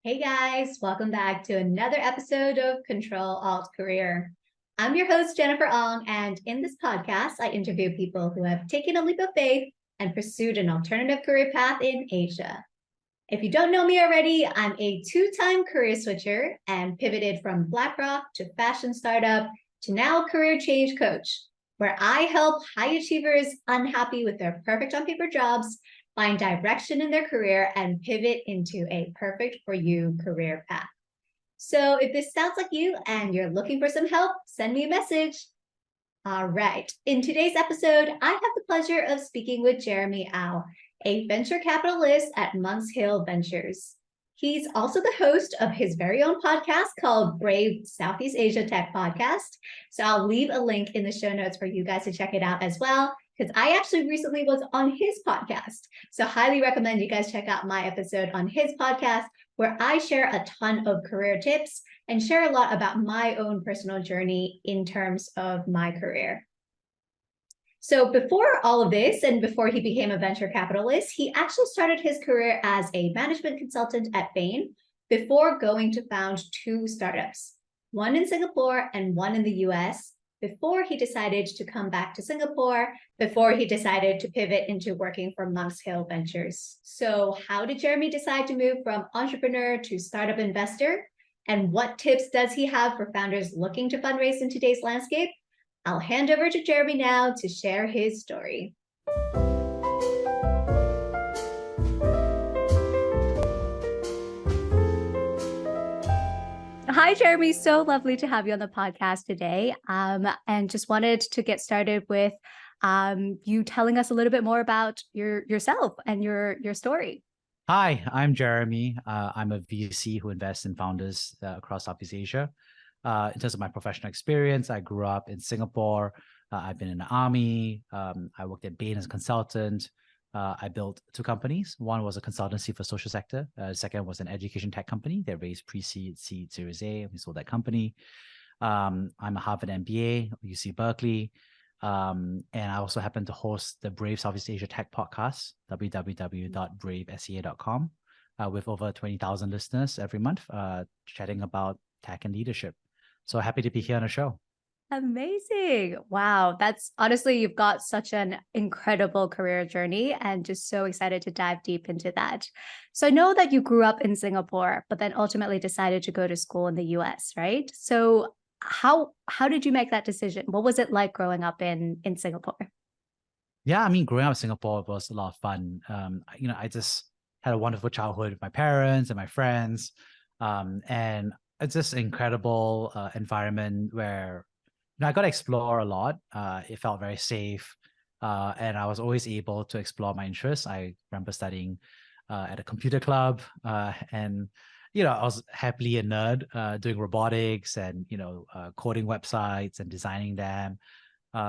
Hey guys, welcome back to another episode of Control Alt Career. I'm your host, Jennifer Ong, and in this podcast, I interview people who have taken a leap of faith and pursued an alternative career path in Asia. If you don't know me already, I'm a two-time career switcher and pivoted from BlackRock to fashion startup to now career change coach, where I help high achievers unhappy with their perfect on paper jobs find direction in their career and pivot into a perfect for you career path. So if this sounds like you and you're looking for some help, send me a message. All right. In today's episode, I have the pleasure of speaking with Jeremy Au, a venture capitalist at Monks Hill Ventures. He's also the host of his very own podcast called Brave Southeast Asia Tech Podcast. So I'll leave a link in the show notes for you guys to check it out as well, because I actually recently was on his podcast. So highly recommend you guys check out my episode on his podcast, where I share a ton of career tips and share a lot about my own personal journey in terms of my career. So before all of this, and before he became a venture capitalist, he actually started his career as a management consultant at Bain before going to found two startups, one in Singapore and one in the US, before he decided to come back to Singapore, before he decided to pivot into working for Monks Hill Ventures. So how did Jeremy decide to move from entrepreneur to startup investor? And what tips does he have for founders looking to fundraise in today's landscape? I'll hand over to Jeremy now to share his story. Hi, Jeremy. So lovely to have you on the podcast today. And just wanted to get started with you telling us a little bit more about yourself and your story. Hi, I'm Jeremy. I'm a VC who invests in founders across Southeast Asia. In terms of my professional experience, I grew up in Singapore. I've been in the army. I worked at Bain as a consultant. I built two companies. One was a consultancy for social sector. The second was an education tech company. They raised pre-seed, seed, Series A, and we sold that company. I'm a Harvard MBA, UC Berkeley. And I also happen to host the Brave Southeast Asia Tech Podcast, www.bravesea.com, with over 20,000 listeners every month, chatting about tech and leadership. So happy to be here on the show. Amazing. Wow. That's honestly, you've got such an incredible career journey and just so excited to dive deep into that. So I know that you grew up in Singapore, but then ultimately decided to go to school in the US, right? So how did you make that decision? What was it like growing up in Singapore? Yeah, I mean, growing up in Singapore was a lot of fun. I just had a wonderful childhood with my parents and my friends. And it's just an incredible environment where I got to explore a lot. It felt very safe. And I was always able to explore my interests. I remember studying at a computer club. And I was happily a nerd doing robotics and, coding websites and designing them.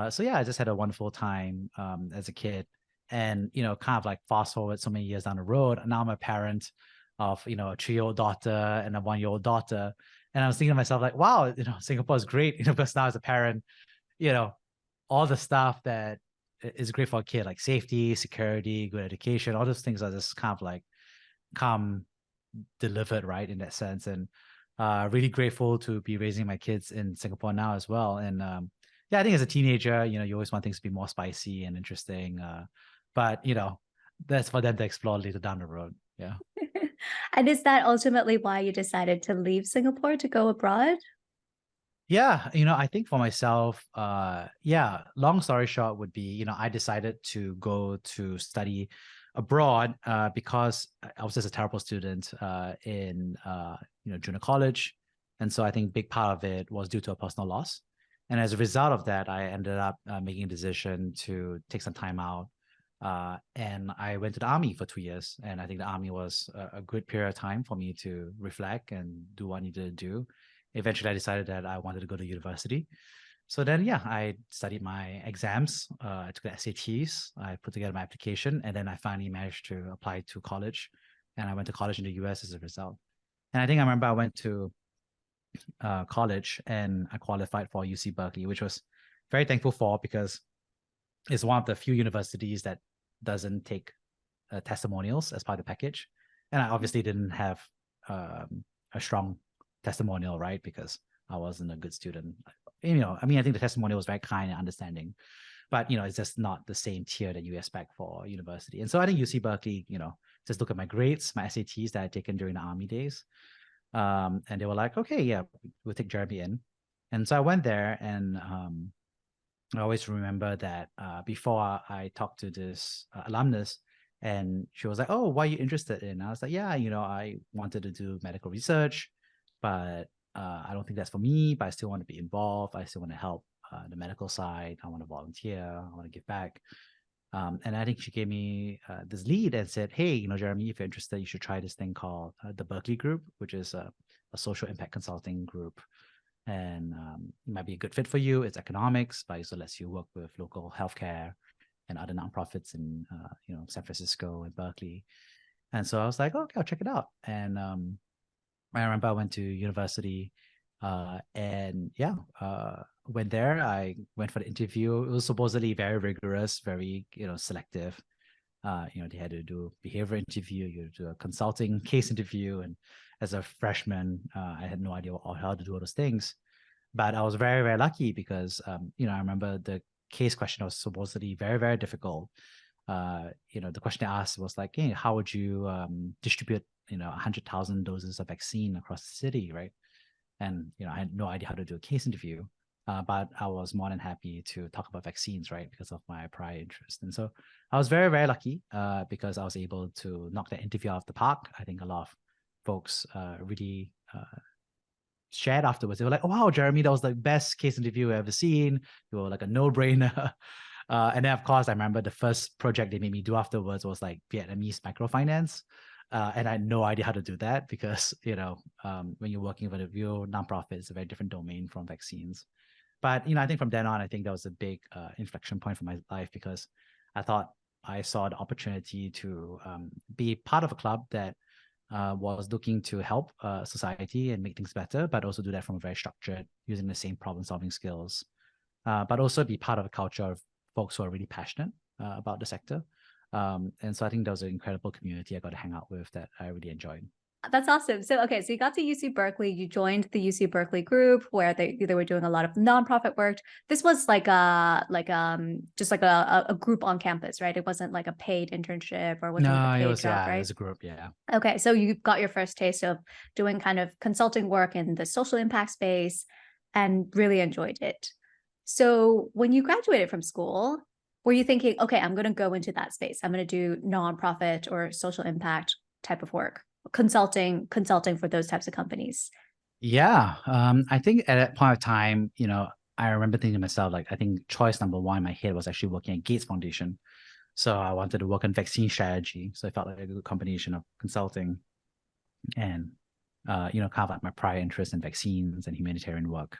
So yeah, I just had a wonderful time as a kid. And, kind of like fast forward so many years down the road, now I'm a parent of, a 3-year-old daughter and a 1-year-old daughter. And I was thinking to myself, like, wow, Singapore is great, because now as a parent, all the stuff that is great for a kid, like safety, security, good education, all those things are just kind of like come delivered, right, in that sense. And really grateful to be raising my kids in Singapore now as well. And yeah, I think as a teenager, you always want things to be more spicy and interesting. But that's for them to explore later down the road. Yeah. And is that ultimately why you decided to leave Singapore to go abroad? Yeah, I think for myself, long story short would be, I decided to go to study abroad because I was just a terrible student in junior college. And so I think a big part of it was due to a personal loss. And as a result of that, I ended up making a decision to take some time out. And I went to the army for 2 years. And I think the army was a good period of time for me to reflect and do what I needed to do. Eventually, I decided that I wanted to go to university. So then, yeah, I studied my exams. I took the SATs. I put together my application. And then I finally managed to apply to college. And I went to college in the US as a result. And I think I remember I went to college and I qualified for UC Berkeley, which was very thankful for because it's one of the few universities that doesn't take testimonials as part of the package. And I obviously didn't have a strong testimonial, right? Because I wasn't a good student. You know, I mean, I think the testimonial was very kind and understanding, but you know, it's just not the same tier that you expect for university. And so I think UC Berkeley, you know, just look at my grades, my SATs that I taken during the army days, and they were like, okay, yeah, we'll take Jeremy in. And so I went there, and I always remember that before I talked to this alumnus, and she was like, "Oh, why are you interested in?" I was like, "Yeah, you know, I wanted to do medical research, but I don't think that's for me. But I still want to be involved. I still want to help the medical side. I want to volunteer. I want to give back." And I think she gave me this lead and said, "Hey, you know, Jeremy, if you're interested, you should try this thing called the Berkeley Group, which is a social impact consulting group. And it might be a good fit for you. It's economics, but it also lets you work with local healthcare and other nonprofits in you know, San Francisco and Berkeley." And so I was like, okay, I'll check it out. And I remember I went to university, and yeah, went there. I went for the interview. It was supposedly very rigorous, very, you know, selective. You know, they had to do a behavior interview, you do a consulting case interview, and as a freshman, I had no idea how to do all those things. But I was very, very lucky because, you know, I remember the case question was supposedly very, very difficult. You know, the question I asked was like, hey, how would you distribute, you know, 100,000 doses of vaccine across the city, right? And, you know, I had no idea how to do a case interview, but I was more than happy to talk about vaccines, right? Because of my prior interest. And so I was very, very lucky because I was able to knock that interview out of the park. I think a lot of folks really shared afterwards. They were like, "Oh wow, Jeremy, that was the best case interview I've ever seen. You were like a no-brainer." And then of course I remember the first project they made me do afterwards was like Vietnamese microfinance. And I had no idea how to do that because, you know, when you're working with a real nonprofit, it's a very different domain from vaccines. But, you know, I think from then on, I think that was a big inflection point for my life because I thought I saw the opportunity to be part of a club that was looking to help society and make things better, but also do that from a very structured, using the same problem-solving skills, but also be part of a culture of folks who are really passionate about the sector. And so I think that was an incredible community I got to hang out with that I really enjoyed. That's awesome. So, okay, so you got to UC Berkeley, you joined the UC Berkeley group where they were doing a lot of nonprofit work. This was like just like a group on campus, right? It wasn't like a paid internship or wasn't like No, a it paid was, job, yeah, it right? was a group, yeah. Okay, so you got your first taste of doing kind of consulting work in the social impact space and really enjoyed it. So when you graduated from school, were you thinking, okay, I'm going to go into that space. I'm going to do nonprofit or social impact type of work, consulting for those types of companies? Yeah, I think at that point of time, you know, I remember thinking to myself, like, I think choice number one in my head was actually working at Gates Foundation. So I wanted to work on vaccine strategy. So I felt like a good combination of consulting and, you know, kind of like my prior interest in vaccines and humanitarian work.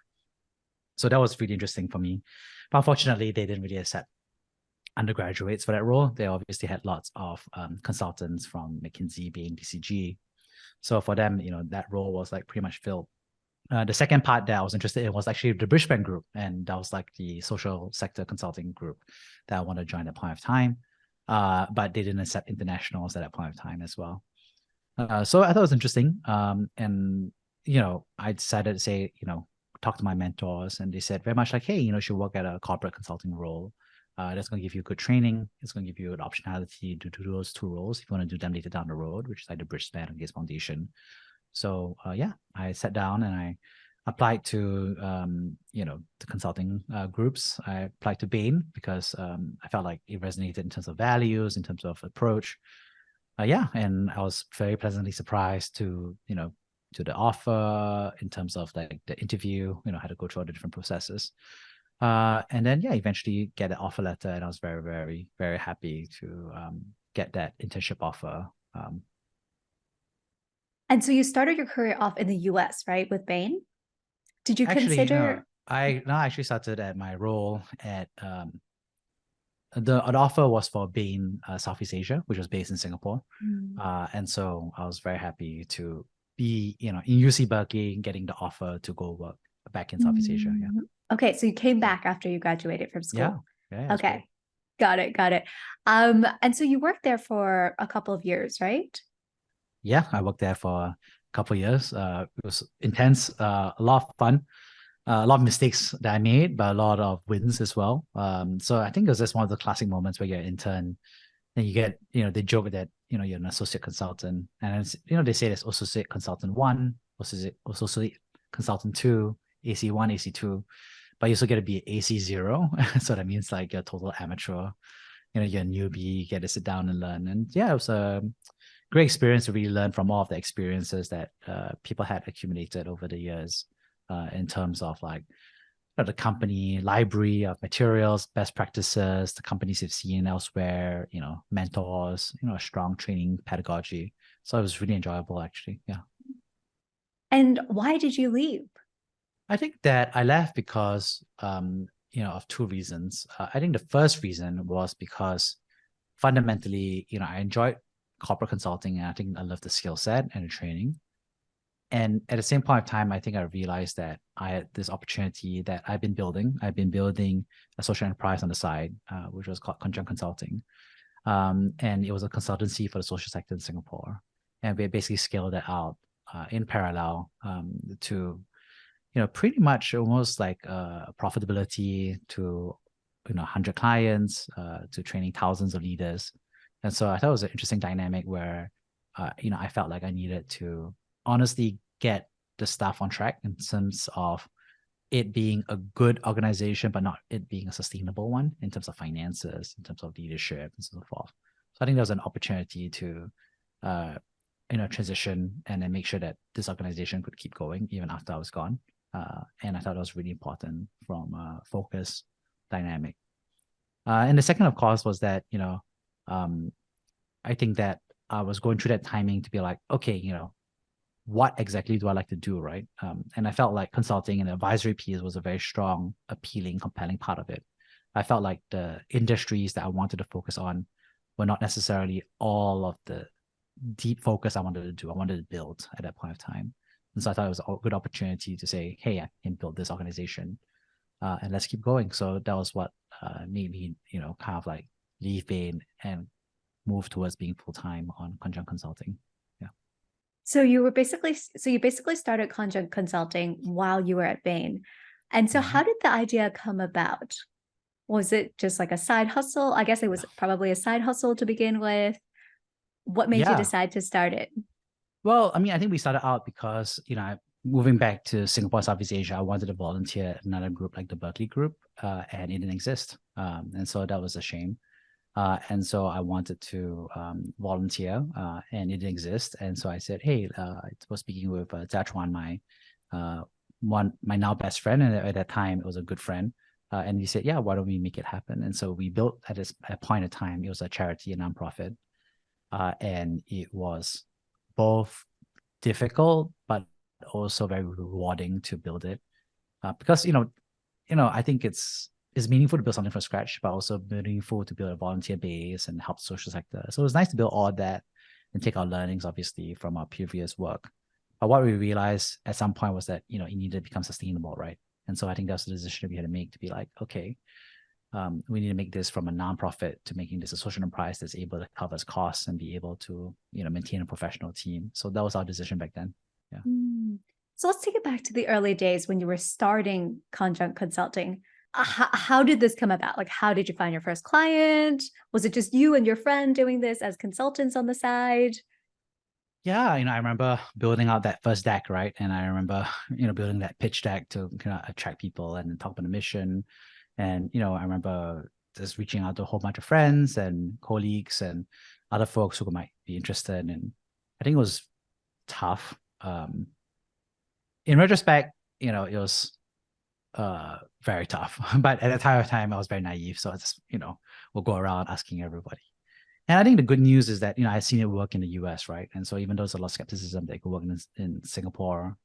So that was really interesting for me. But unfortunately, they didn't really accept undergraduates for that role. They obviously had lots of consultants from McKinsey, Bain, BCG. So for them, you know, that role was like pretty much filled. The second part that I was interested in was actually the Brisbane group, and that was like the social sector consulting group that I wanted to join at that point of time. But they didn't accept internationals at that point of time as well. So I thought it was interesting. And, you know, I decided to say, you know, talk to my mentors, and they said very much like, hey, you know, you should work at a corporate consulting role. That's going to give you good training. It's going to give you an optionality to do those two roles if you want to do them later down the road, which is like the Brisbane and Gates Foundation. So yeah, I sat down and I applied to you know, the consulting groups. I applied to Bain because I felt like it resonated in terms of values, in terms of approach. Yeah, and I was very pleasantly surprised to, you know, to the offer in terms of like the interview. You know, I had to go through all the different processes. And then yeah, eventually get an offer letter, and I was very, very, very happy to get that internship offer. And so you started your career off in the US, right, with Bain? Did you Actually, no, consider? I actually started at my role at the an offer was for Bain Southeast Asia, which was based in Singapore. Mm. And so I was very happy to be, you know, in UC Berkeley getting the offer to go work back in Southeast Asia. Yeah. Okay, so you came back after you graduated from Yeah. school. Yeah. It was Okay, great. got it, got it. And so you worked there for a couple of years, right? Yeah. I worked there for a couple of years. It was intense, a lot of fun, a lot of mistakes that I made, but a lot of wins as well. So I think it was just one of the classic moments where you're an intern and you get, they joke that, you're an associate consultant. And it's, they say there's associate consultant one, associate consultant two, AC1, AC2, but you also get to be AC0. So that means like you're a total amateur, you're a newbie, you get to sit down and learn. And yeah, it was a great experience to really learn from all of the experiences that people had accumulated over the years in terms of like the company library of materials, best practices, the companies you've seen elsewhere, mentors, a strong training pedagogy. So it was really enjoyable, actually. Yeah. And why did you leave? I think that I left because, of two reasons. I think the first reason was because fundamentally, I enjoyed corporate consulting and I think I loved the skill set and the training. And at the same point of time, I think I realized that I had this opportunity that I've been building. I've been building a social enterprise on the side, which was called Conjunct Consulting. And it was a consultancy for the social sector in Singapore. And we basically scaled that out in parallel to, pretty much almost like profitability to, 100 clients, to training thousands of leaders. And so I thought it was an interesting dynamic where, I felt like I needed to honestly get the stuff on track in terms of it being a good organization, but not it being a sustainable one in terms of finances, in terms of leadership, and so forth. So I think there was an opportunity to, transition and then make sure that this organization could keep going even after I was gone. And I thought it was really important from a focus dynamic. And the second, of course, was that, I think that I was going through that timing to be like, okay, what exactly do I like to do, right? And I felt like consulting and advisory piece was a very strong, appealing, compelling part of it. I felt like the industries that I wanted to focus on were not necessarily all of the deep focus I wanted to do. I wanted to build at that point of time. And so I thought it was a good opportunity to say, hey, I can build this organization and let's keep going. So that was what made me, kind of like leave Bain and move towards being full-time on Conjunct Consulting. So you basically started Conjunct Consulting while you were at Bain. And so how did the idea come about? Was it just like a side hustle? I guess it was probably a side hustle to begin with. What made you decide to start it? Well, I mean, I think we started out because, moving back to Singapore, Southeast Asia, I wanted to volunteer at another group like the Berkeley group, and it didn't exist. And so that was a shame. And so I wanted to volunteer, and it didn't exist. And so I said, hey, I was speaking with Zhachuan, my now best friend, and at that time it was a good friend. And he said, yeah, why don't we make it happen? And so we built at a point in time, it was a charity, a nonprofit, and it was both difficult but also very rewarding to build it, because I think it's meaningful to build something from scratch, but also meaningful to build a volunteer base and help the social sector. So it was nice to build all that and take our learnings, obviously, from our previous work. But what we realized at some point was that, it needed to become sustainable, right? And so I think that's the decision we had to make, to be like, okay, we need to make this from a nonprofit to making this a social enterprise that's able to cover its costs and be able to, maintain a professional team. So that was our decision back then. Yeah. So let's take it back to the early days when you were starting Conjunct Consulting. How did this come about? Like, how did you find your first client? Was it just you and your friend doing this as consultants on the side? Yeah, I remember building out that first deck, right? And I remember, building that pitch deck to kind of attract people and talk about the mission. And, I remember just reaching out to a whole bunch of friends and colleagues and other folks who might be interested. And I think it was tough. In retrospect, it was very tough. But at the time, I was very naive. So I just, we'll go around asking everybody. And I think the good news is that, I've seen it work in the US, right? And so even though there's a lot of skepticism that it could work in Singapore,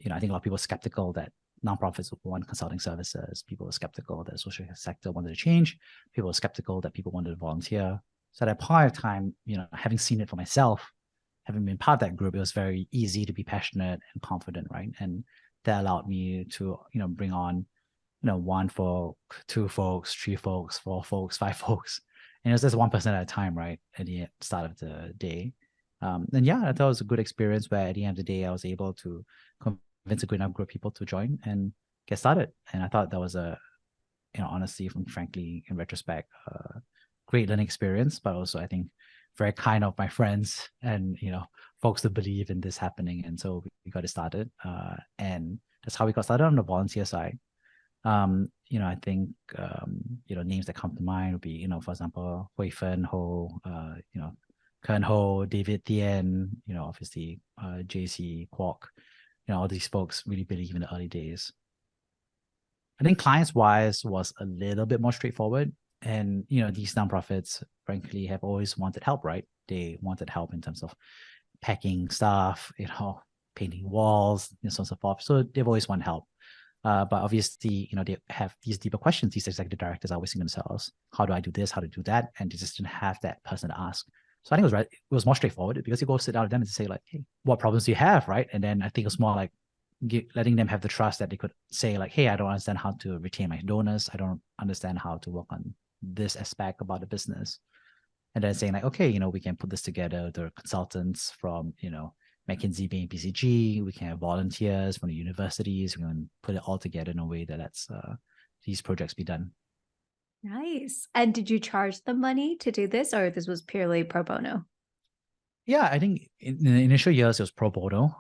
I think a lot of people are skeptical that nonprofits want consulting services. People are skeptical that the social sector wanted to change. People are skeptical that people wanted to volunteer. So at that point of time, having seen it for myself, having been part of that group, it was very easy to be passionate and confident, right? And that allowed me to, bring on, one folk, two folks, three folks, four folks, five folks. And it was just one person at a time, right? At the start of the day. And yeah, I thought it was a good experience where at the end of the day, I was able to convince a good enough group of people to join and get started. And I thought that was a, honestly, frankly, in retrospect, great learning experience, but also I think very kind of my friends and, folks to believe in this happening. And so we got it started. And that's how we got started on the volunteer side. I think, names that come to mind would be, for example, Hui Fen Ho, Kern Ho, David Tien, obviously, JC, Kwok, all these folks really believe in the early days. I think clients wise was a little bit more straightforward. And, these nonprofits, frankly, have always wanted help, right? They wanted help in terms of packing stuff, painting walls, and so on and so forth. So they've always wanted help. But obviously, they have these deeper questions. These executive directors are always thinking themselves, how do I do this? How to do that? And they just didn't have that person to ask. So I think it was more straightforward because you go sit down with them and say like, hey, what problems do you have, right? And then I think it's more like letting them have the trust that they could say like, hey, I don't understand how to retain my donors. I don't understand how to work on this aspect about the business. And then saying like, okay, we can put this together. There are consultants from, McKinsey, Bain, BCG. We can have volunteers from the universities. We can put it all together in a way that lets these projects be done. Nice. And did you charge them money to do this, or this was purely pro bono? Yeah, I think in the initial years it was pro bono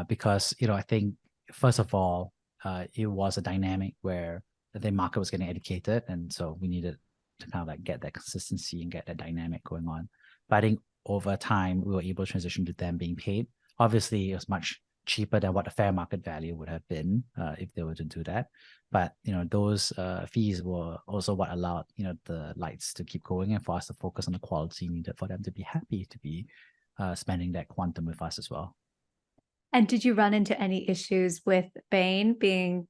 because, I think, first of all, it was a dynamic where the market was getting educated. And so we needed to kind of like get that consistency and get that dynamic going on. But I think over time, we were able to transition to them being paid. Obviously, it was much cheaper than what the fair market value would have been if they were to do that. But, those fees were also what allowed, the lights to keep going and for us to focus on the quality needed for them to be happy to be spending that quantum with us as well. And did you run into any issues with Bain, being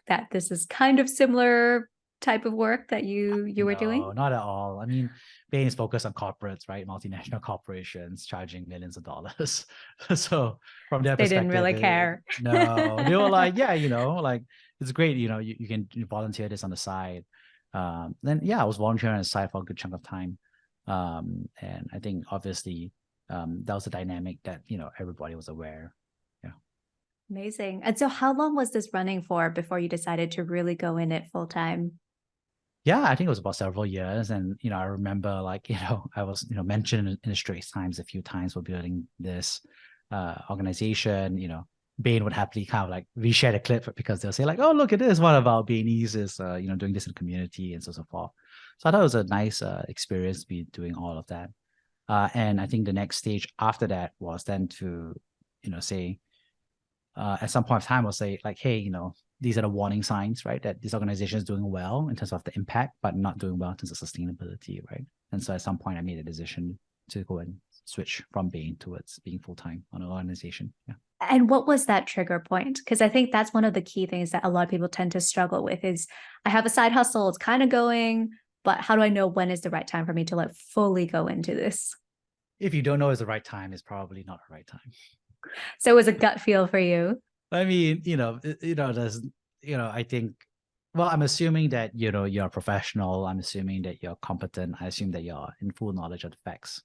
that this is kind of similar type of work that you were doing? No, not at all. I mean, Bain is focused on corporates, right? Multinational corporations charging millions of dollars. So from their They perspective, didn't really care. no, they were like, yeah, like it's great, you can volunteer this on the side. Then yeah, I was volunteering on the side for a good chunk of time. And I think obviously that was a dynamic that, everybody was aware. Yeah. Amazing. And so how long was this running for before you decided to really go in it full time? Yeah, I think it was about several years. And, I remember like, I was, mentioned in the Straits Times a few times for building this organization, Bain would happily kind of like reshare the clip because they'll say like, oh, look at this. One of our Bainese is, doing this in the community and so forth. So I thought it was a nice experience to be doing all of that. And I think the next stage after that was then to, say, at some point of time, I'll say like, hey, these are the warning signs, right? That this organization is doing well in terms of the impact, but not doing well in terms of sustainability, right? And so at some point, I made a decision to go and switch from Bain towards being full-time on an organization. Yeah. And what was that trigger point? Because I think that's one of the key things that a lot of people tend to struggle with is I have a side hustle, it's kind of going, but how do I know when is the right time for me to like fully go into this? If you don't know it's the right time, it's probably not the right time. So it was a gut feel for you. I mean, there's, I think, well, I'm assuming that, you're a professional. I'm assuming that you're competent. I assume that you're in full knowledge of the facts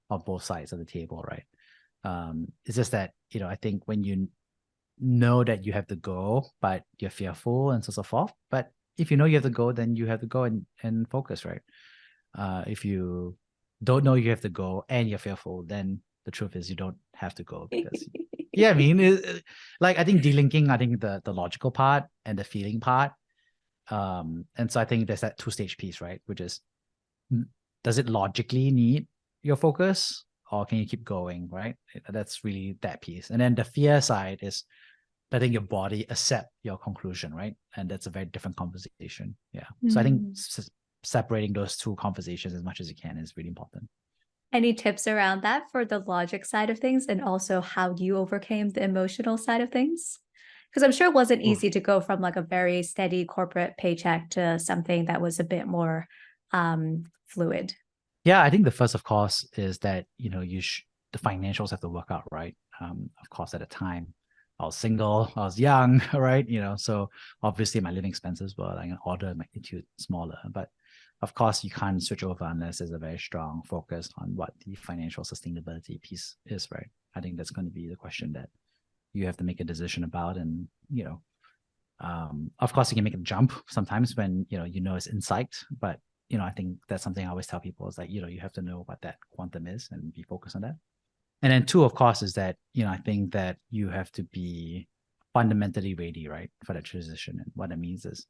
of both sides of the table, right? It's just that, I think when you know that you have to go, but you're fearful and so forth. But if you know you have to go, then you have to go and focus, right? If you don't know you have to go and you're fearful, then the truth is you don't have to go because yeah, I mean, like I think delinking, I think the logical part and the feeling part. And so I think there's that two-stage piece, right? Which is, does it logically need your focus or can you keep going, right? That's really that piece. And then the fear side is letting your body accept your conclusion, right? And that's a very different conversation. Yeah. So I think separating those two conversations as much as you can is really important. Any tips around that for the logic side of things and also how you overcame the emotional side of things? Because I'm sure it wasn't easy to go from like a very steady corporate paycheck to something that was a bit more fluid. Yeah, I think the first, of course, is that, the financials have to work out, right? Of course, at the time, I was single, I was young, right? So obviously my living expenses were like an order of magnitude smaller. But of course, you can't switch over unless there's a very strong focus on what the financial sustainability piece is, right? I think that's going to be the question that you have to make a decision about. And, of course, you can make a jump sometimes when, it's in sight. But, I think that's something I always tell people is like, you have to know what that quantum is and be focused on that. And then two, of course, is that, I think that you have to be fundamentally ready, right, for that transition. And what that means is,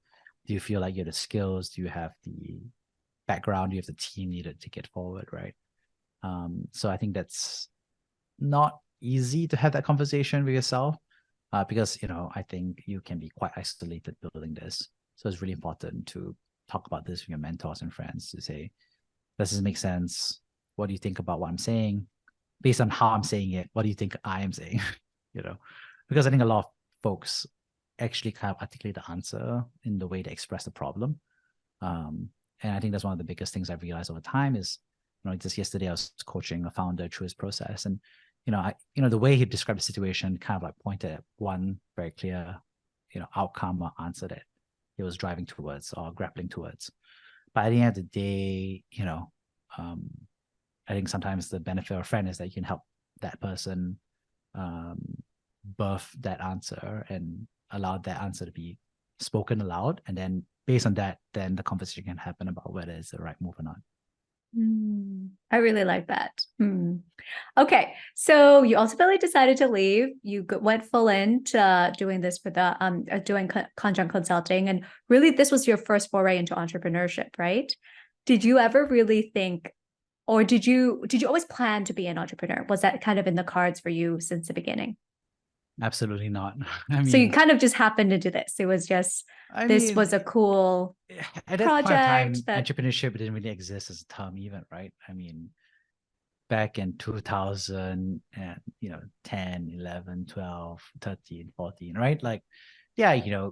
do you feel like you have the skills? Do you have the background? Do you have the team needed to get forward, right? So I think that's not easy to have that conversation with yourself because, I think you can be quite isolated building this. So it's really important to talk about this with your mentors and friends to say, does this make sense? What do you think about what I'm saying? Based on how I'm saying it, what do you think I am saying? Because I think a lot of folks actually kind of articulate the answer in the way they express the problem. And I think that's one of the biggest things I've realized over time is, just yesterday I was coaching a founder through his process, and the way he described the situation kind of like pointed at one very clear, outcome or answer that he was driving towards or grappling towards. But at the end of the day, I think sometimes the benefit of a friend is that you can help that person birth that answer and allow that answer to be spoken aloud. And then based on that, then the conversation can happen about whether it's the right move or not. I really like that. Okay, so you ultimately decided to leave. You went full into doing this for the doing content consulting, and really this was your first foray into entrepreneurship, right? Did you ever really think, or did you always plan to be an entrepreneur? Was that kind of in the cards for you since the beginning? Absolutely not. So you kind of just happened to do this. It was just this was a cool at that point of time, project entrepreneurship didn't really exist as a term even, right? I mean, back in 2000 and 10, 11, 12, 13, 14, right? Like, yeah,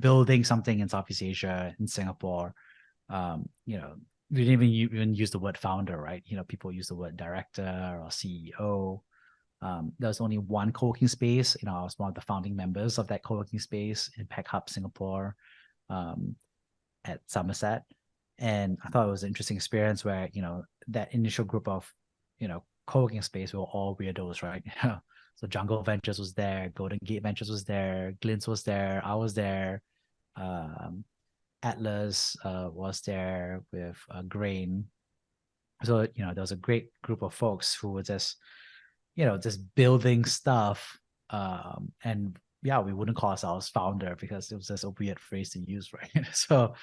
building something in Southeast Asia, in Singapore, we didn't even use the word founder, right? People use the word director or CEO. There was only one co-working space. I was one of the founding members of that co-working space in Pack Hub, Singapore, at Somerset. And I thought it was an interesting experience where, that initial group of, co-working space, we were all weirdos, right? So Jungle Ventures was there, Golden Gate Ventures was there, Glints was there, I was there, Atlas was there with Grain. So, there was a great group of folks who were just building stuff. And yeah, we wouldn't call ourselves founder because it was just a weird phrase to use, right? So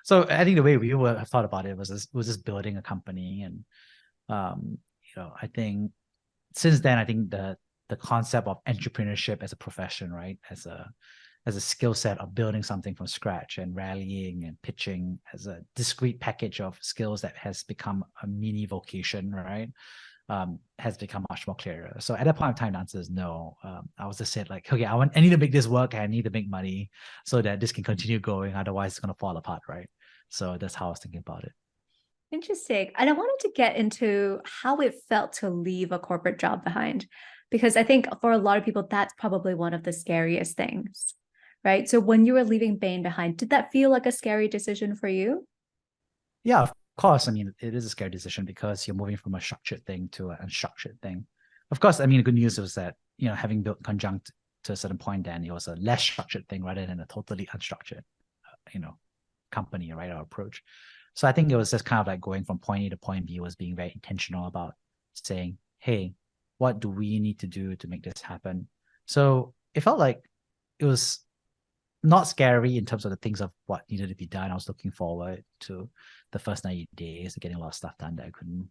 I think the way we would have thought about it was just building a company. And, I think since then, I think the concept of entrepreneurship as a profession, right? As a skill set of building something from scratch and rallying and pitching as a discrete package of skills that has become a mini vocation, right? Has become much more clearer. So at that point of time, the answer is no. I was just said like, okay, I need to make this work. I need to make money so that this can continue going. Otherwise, it's going to fall apart, right? So that's how I was thinking about it. Interesting. And I wanted to get into how it felt to leave a corporate job behind, because I think for a lot of people, that's probably one of the scariest things, right? So when you were leaving Bain behind, did that feel like a scary decision for you? Yeah, of course. I mean, it is a scary decision because you're moving from a structured thing to an unstructured thing. Of course, I mean, the good news was that, having built Conjunct to a certain point, then it was a less structured thing rather than a totally unstructured, company, right, or approach. So I think it was just kind of like going from point A to point B was being very intentional about saying, hey, what do we need to do to make this happen? So it felt like it was not scary in terms of the things of what needed to be done. I was looking forward to the first 90 days, getting a lot of stuff done that I couldn't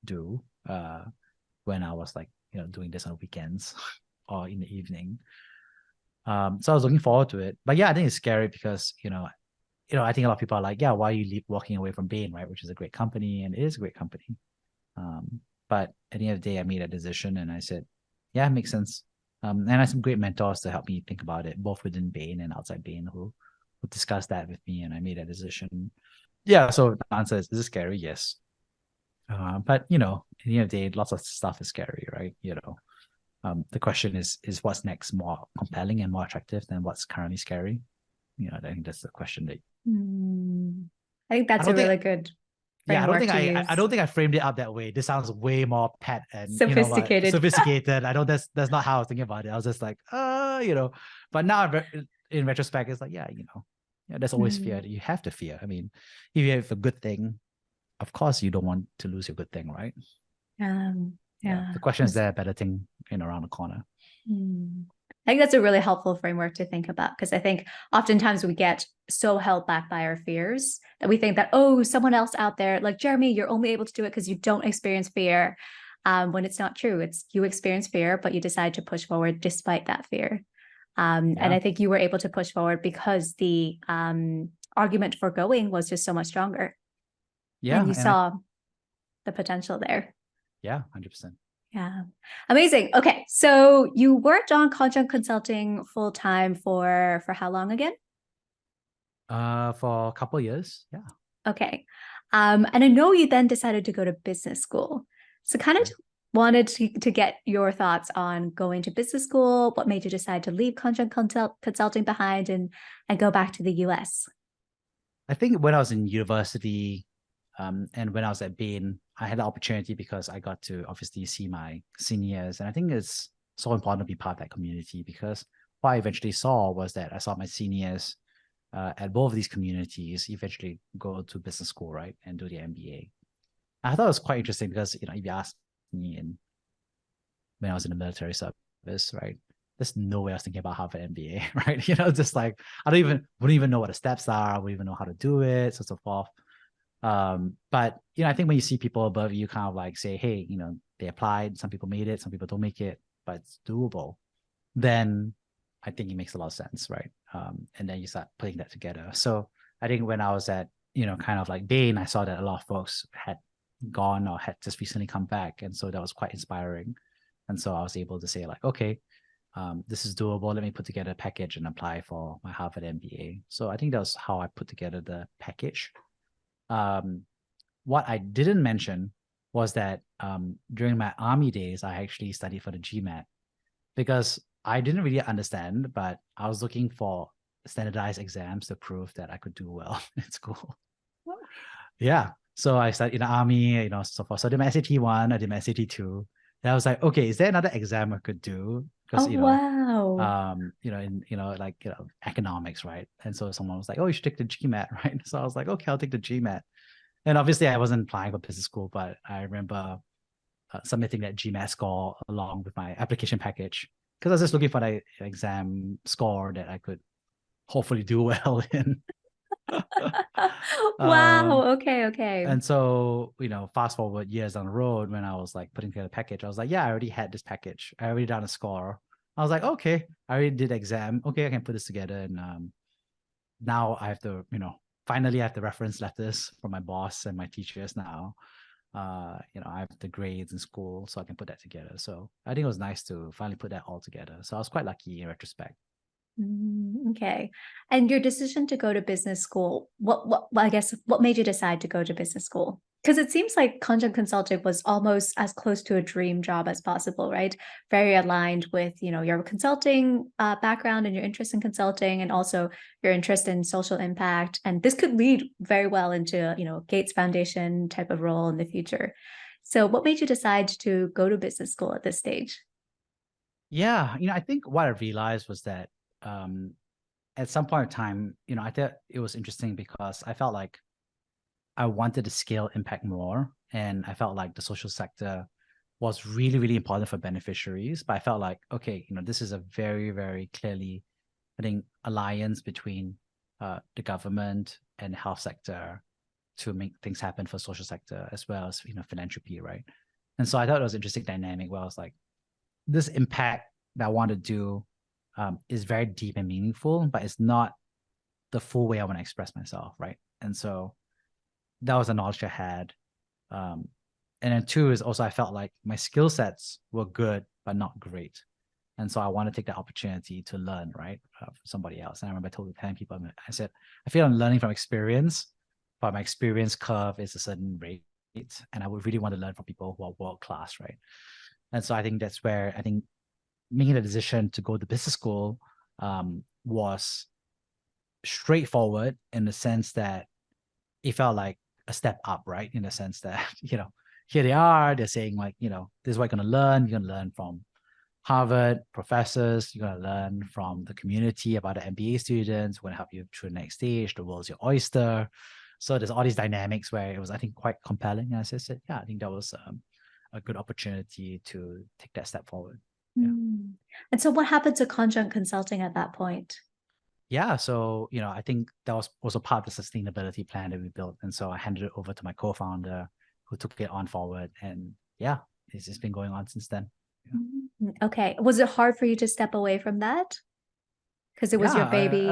do when I was like, doing this on weekends or in the evening. So I was looking forward to it. But yeah, I think it's scary because, I think a lot of people are like, yeah, why are you walking away from Bain, right? Which is a great company, and it is a great company. But at the end of the day, I made a decision and I said, yeah, it makes sense. And I had some great mentors to help me think about it, both within Bain and outside Bain, who discussed that with me, and I made a decision. Yeah, so the answer is it scary? Yes. But, at the end of the day, lots of stuff is scary, right? The question is what's next more compelling and more attractive than what's currently scary? I think that's the question that I think I that's a don't think really good yeah, I don't framework think to I use. don't think I framed it up that way. This sounds way more pet and what, Sophisticated. sophisticated. I don't that's not how I was thinking about it. I was just like, but now in retrospect, it's like, yeah, there's always fear. Mm. You have to fear. I mean, if you have a good thing, of course you don't want to lose your good thing, right? Yeah. Yeah. The question is there a better thing around the corner? Mm. I think that's a really helpful framework to think about, because I think oftentimes we get so held back by our fears that we think that, oh, someone else out there, like Jeremy, you're only able to do it because you don't experience fear. When it's not true. It's you experience fear, but you decide to push forward despite that fear. And Yeah. I think you were able to push forward because the argument for going was just so much stronger. And Yeah. you saw the potential there. Yeah, 100%. Yeah. Amazing. Okay. So you worked on content consulting full time for how long again? For a couple of years. Yeah. Okay. And I know you then decided to go to business school. So kind of wanted to get your thoughts on going to business school, what made you decide to leave consulting behind and go back to the US? I think when I was in university, and when I was at Bain, I had the opportunity because I got to obviously see my seniors. And I think it's so important to be part of that community, because what I eventually saw was that I saw my seniors at both of these communities eventually go to business school, right, and do the MBA. I thought it was quite interesting because, if you ask me when I was in the military service, right, there's no way I was thinking about Harvard MBA, right? Just like, wouldn't even know what the steps are. I wouldn't even know how to do it, so on and so forth. But I think when you see people above you kind of like say, hey, they applied, some people made it, some people don't make it, but it's doable, then I think it makes a lot of sense, right? And then you start putting that together. So I think when I was at, kind of like Bain, I saw that a lot of folks had gone or had just recently come back. And so that was quite inspiring. And so I was able to say like, okay, this is doable. Let me put together a package and apply for my Harvard MBA. So I think that was how I put together the package. What I didn't mention was that during my army days, I actually studied for the GMAT, because I didn't really understand, but I was looking for standardized exams to prove that I could do well in school. Yeah. So I studied in the army, so forth. So I did my SAT 1, I did my SAT 2. And I was like, okay, is there another exam I could do? Because, Oh, wow. economics, right? And so someone was like, oh, you should take the GMAT, right? So I was like, okay, I'll take the GMAT. And obviously I wasn't applying for business school, but I remember submitting that GMAT score along with my application package, because I was just looking for the exam score that I could hopefully do well in. Wow. Okay. And so, fast forward years down the road, when I was like putting together a package, I was like, yeah, I already had this package. I already done a score. I was like, okay, I already did the exam. Okay, I can put this together. And now I have to, finally I have the reference letters from my boss and my teachers now. I have the grades in school, so I can put that together. So I think it was nice to finally put that all together. So I was quite lucky in retrospect. Okay. And your decision to go to business school, well, I guess, what made you decide to go to business school? Because it seems like content consulting was almost as close to a dream job as possible, right? Very aligned with, your consulting background and your interest in consulting, and also your interest in social impact. And this could lead very well into, Gates Foundation type of role in the future. So what made you decide to go to business school at this stage? Yeah, I think what I realized was that um, at some point in time, I thought it was interesting because I felt like I wanted to scale impact more. And I felt like the social sector was really, really important for beneficiaries. But I felt like, okay, this is a very, very clearly, I think, alliance between the government and the health sector to make things happen for social sector, as well as, philanthropy, right? And so I thought it was an interesting dynamic where I was like, this impact that I want to do is very deep and meaningful, but it's not the full way I want to express myself, right? And so that was the knowledge I had. And then two is also I felt like my skill sets were good, but not great. And so I want to take the opportunity to learn, right, from somebody else. And I remember I told 10 people, I said, I feel I'm learning from experience, but my experience curve is a certain rate. And I would really want to learn from people who are world-class, right? And so I think that's where I think making the decision to go to business school was straightforward, in the sense that it felt like a step up, right? In the sense that, here they are, they're saying like, this is what you're going to learn. You're going to learn from Harvard professors, you're going to learn from the community about the MBA students, we're going to help you through the next stage. The world's your oyster. So there's all these dynamics where it was, I think, quite compelling. And as I said, yeah, I think that was a good opportunity to take that step forward. Yeah. And so what happened to Conjunct Consulting at that point? Yeah. So, I think that was also part of the sustainability plan that we built. And so I handed it over to my co-founder who took it on forward. And yeah, it's been going on since then. Yeah. Okay. Was it hard for you to step away from that? Because it was your baby.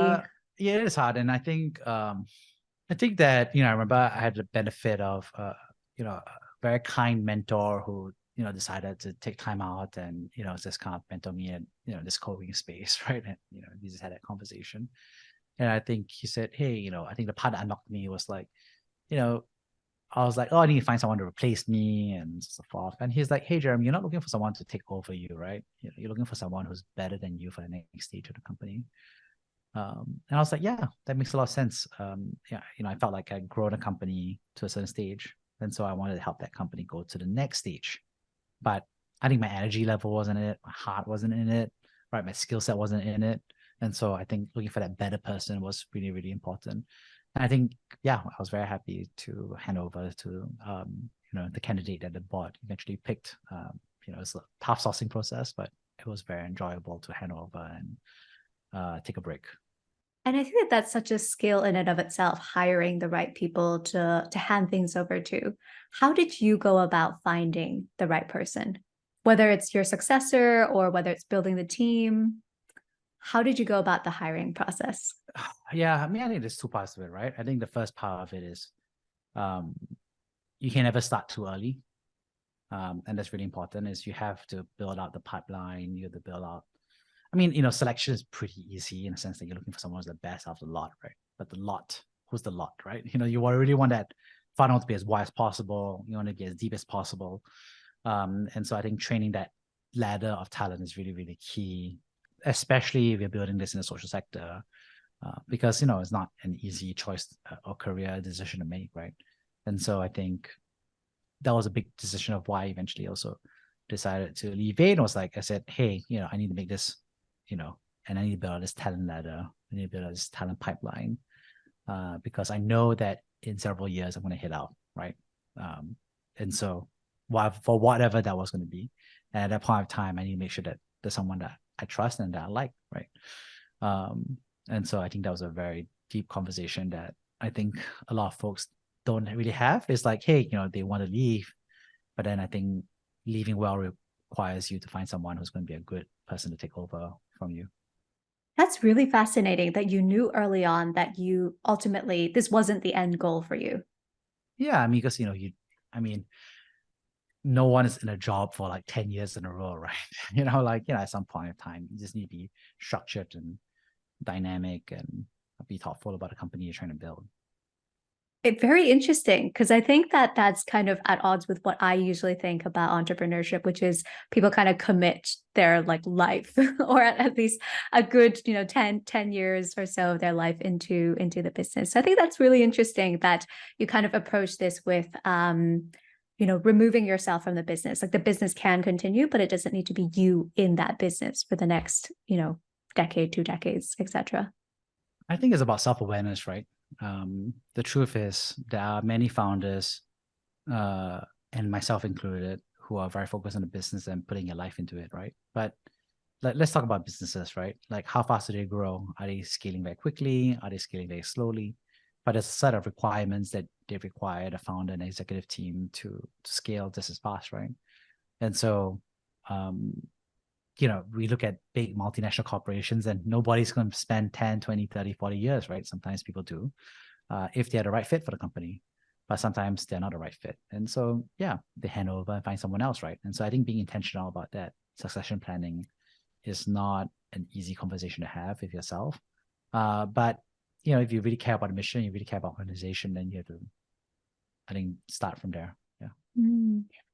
Yeah, it is hard. And I think that, I remember I had the benefit of, a very kind mentor who, decided to take time out and, just kind of mentor me in, this co-working space, right? And, we just had that conversation. And I think he said, hey, I think the part that unlocked me was like, I was like, oh, I need to find someone to replace me and so forth. And he's like, hey, Jeremy, you're not looking for someone to take over you, right? You're looking for someone who's better than you for the next stage of the company. And I was like, yeah, that makes a lot of sense. Yeah, I felt like I'd grown a company to a certain stage. And so I wanted to help that company go to the next stage. But I think my energy level wasn't in it. My heart wasn't in it, right? My skill set wasn't in it. And so I think looking for that better person was really, really important. And I think, yeah, I was very happy to hand over to, the candidate that the board eventually picked. It's a tough sourcing process, but it was very enjoyable to hand over and take a break. And I think that that's such a skill in and of itself, hiring the right people to hand things over to. How did you go about finding the right person? Whether it's your successor or whether it's building the team, how did you go about the hiring process? Yeah, I mean, I think there's two parts of it, right? I think the first part of it is you can never start too early. And that's really important is you have to build out the pipeline, you have to build out. I mean, selection is pretty easy in the sense that you're looking for someone who's the best out of the lot, right? But the lot, who's the lot, right? You really want that funnel to be as wide as possible. You want to be as deep as possible. And so I think training that ladder of talent is really, really key, especially if you're building this in the social sector, because, it's not an easy choice or career decision to make, right? And so I think that was a big decision of why I eventually also decided to leave Bain. Was like, I said, hey, I need to make this, and I need to build this talent ladder. I need to build this talent pipeline because I know that in several years I'm going to hit out, right? And so for whatever that was going to be, and at that point of time, I need to make sure that there's someone that I trust and that I like, right? And so I think that was a very deep conversation that I think a lot of folks don't really have. It's like, hey, they want to leave, but then I think leaving well requires you to find someone who's going to be a good person to take over from you. That's really fascinating that you knew early on that you ultimately, this wasn't the end goal for you. Yeah, I mean, because, no one is in a job for like 10 years in a row, right? At some point in time, you just need to be structured and dynamic and be thoughtful about the company you're trying to build. It's very interesting because I think that that's kind of at odds with what I usually think about entrepreneurship, which is people kind of commit their life or at least a good, 10 years or so of their life into the business. So I think that's really interesting that you kind of approach this with, removing yourself from the business. Like the business can continue, but it doesn't need to be you in that business for the next, decade, 2 decades, etc. I think it's about self-awareness, right? The truth is there are many founders, and myself included, who are very focused on the business and putting your life into it, right? But let's talk about businesses, right? Like how fast do they grow? Are they scaling very quickly? Are they scaling very slowly? But there's a set of requirements that they require the founder and executive team to scale just as fast, right? And so, we look at big multinational corporations and nobody's going to spend 10, 20, 30, 40 years, right? Sometimes people do, if they're the right fit for the company, but sometimes they're not the right fit. And so, yeah, they hand over and find someone else, right? And so I think being intentional about that succession planning is not an easy conversation to have with yourself. But, if you really care about the mission, you really care about organization, then you have to, I think, start from there. Yeah.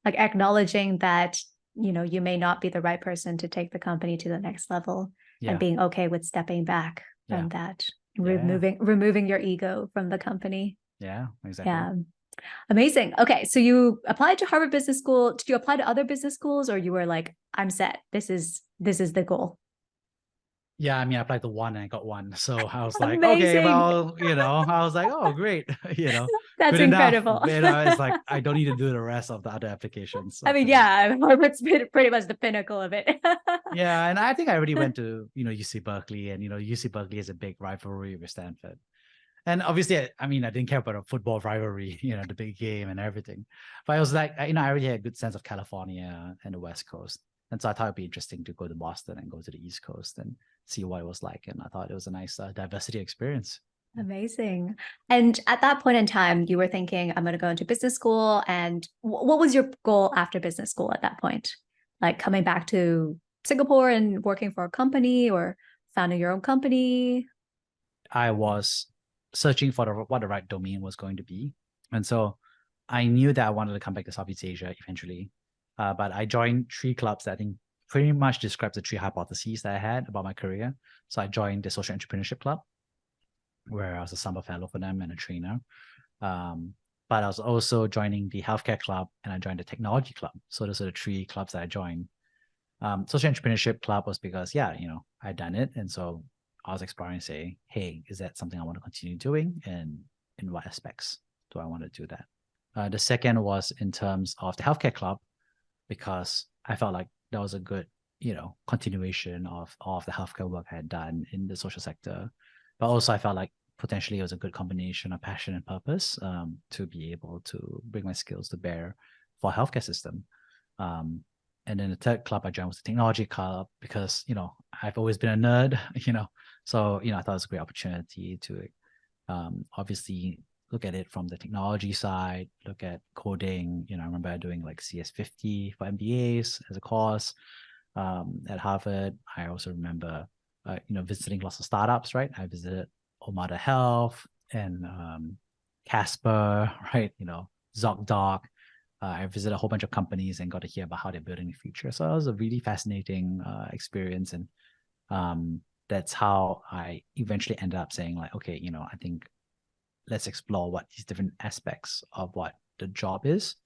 Like acknowledging that you may not be the right person to take the company to the next level, and being okay with stepping back from that, removing your ego from the company. Yeah, exactly. Yeah. Amazing. Okay. So you applied to Harvard Business School. Did you apply to other business schools, or you were like, I'm set. This is the goal? Yeah, I mean, I applied to one and I got one. So I was like, okay, Amazing. well, I was like, oh, great, That's good enough. incredible. It's like, I don't need to do the rest of the other applications I mean, after that. yeah, Harvard's been pretty much the pinnacle of it. Yeah. And I think I already went to, UC Berkeley, and, UC Berkeley is a big rivalry with Stanford. And obviously, I mean, I didn't care about a football rivalry, the big game and everything. But I was like, I already had a good sense of California and the West Coast. And so I thought it'd be interesting to go to Boston and go to the East Coast and see what it was like. And I thought it was a nice diversity experience. Amazing. And at that point in time, you were thinking, I'm going to go into business school. And what was your goal after business school at that point? Like coming back to Singapore and working for a company or founding your own company? I was searching for what the right domain was going to be. And so I knew that I wanted to come back to Southeast Asia eventually. But I joined three clubs that I think pretty much describes the three hypotheses that I had about my career. So I joined the Social Entrepreneurship Club, where I was a summer fellow for them and a trainer. But I was also joining the Healthcare Club, and I joined the Technology Club. So those are the three clubs that I joined. Social Entrepreneurship Club was because, I'd done it. And so I was exploring, say, hey, is that something I want to continue doing? And in what aspects do I want to do that? The second was in terms of the Healthcare Club, because I felt like that was a good, continuation of the healthcare work I had done in the social sector. But also I felt like potentially it was a good combination of passion and purpose, to be able to bring my skills to bear for a healthcare system. And then the third club I joined was the Technology Club because, I've always been a nerd, so, I thought it was a great opportunity to obviously look at it from the technology side, look at coding. I remember doing like CS50 for MBAs as a course at Harvard. I also remember, visiting lots of startups, right? I visited Omada Health and Casper, right? ZocDoc. I visited a whole bunch of companies and got to hear about how they're building the future. So it was a really fascinating experience. And that's how I eventually ended up saying like, okay, I think let's explore what these different aspects of what the job is,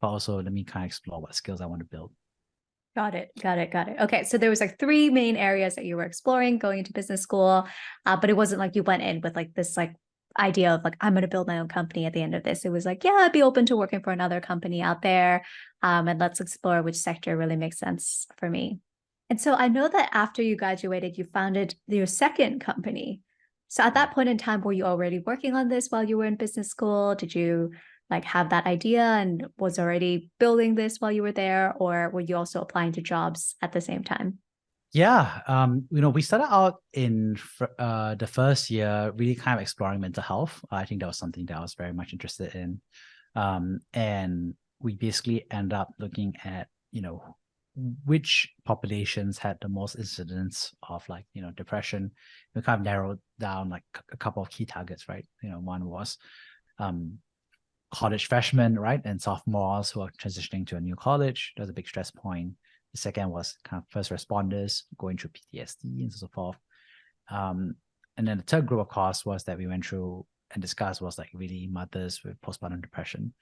but also let me kind of explore what skills I want to build. Got it. Okay. So there was like three main areas that you were exploring going into business school, but it wasn't like you went in with like this like idea of like, I'm going to build my own company at the end of this. It was like, yeah, I'd be open to working for another company out there. And let's explore which sector really makes sense for me. And so I know that after you graduated, you founded your second company. So at that point in time, were you already working on this while you were in business school? Did you like have that idea and was already building this while you were there, or were you also applying to jobs at the same time? Yeah, we started out in the first year really kind of exploring mental health. I think that was something that I was very much interested in. And we basically end up looking at, which populations had the most incidents of like, depression. We kind of narrowed down like a couple of key targets, right? One was college freshmen, right? And sophomores who are transitioning to a new college. That's a big stress point. The second was kind of first responders going through PTSD and so forth. And then the third group, of course, was that we went through and discussed was like really mothers with postpartum depression.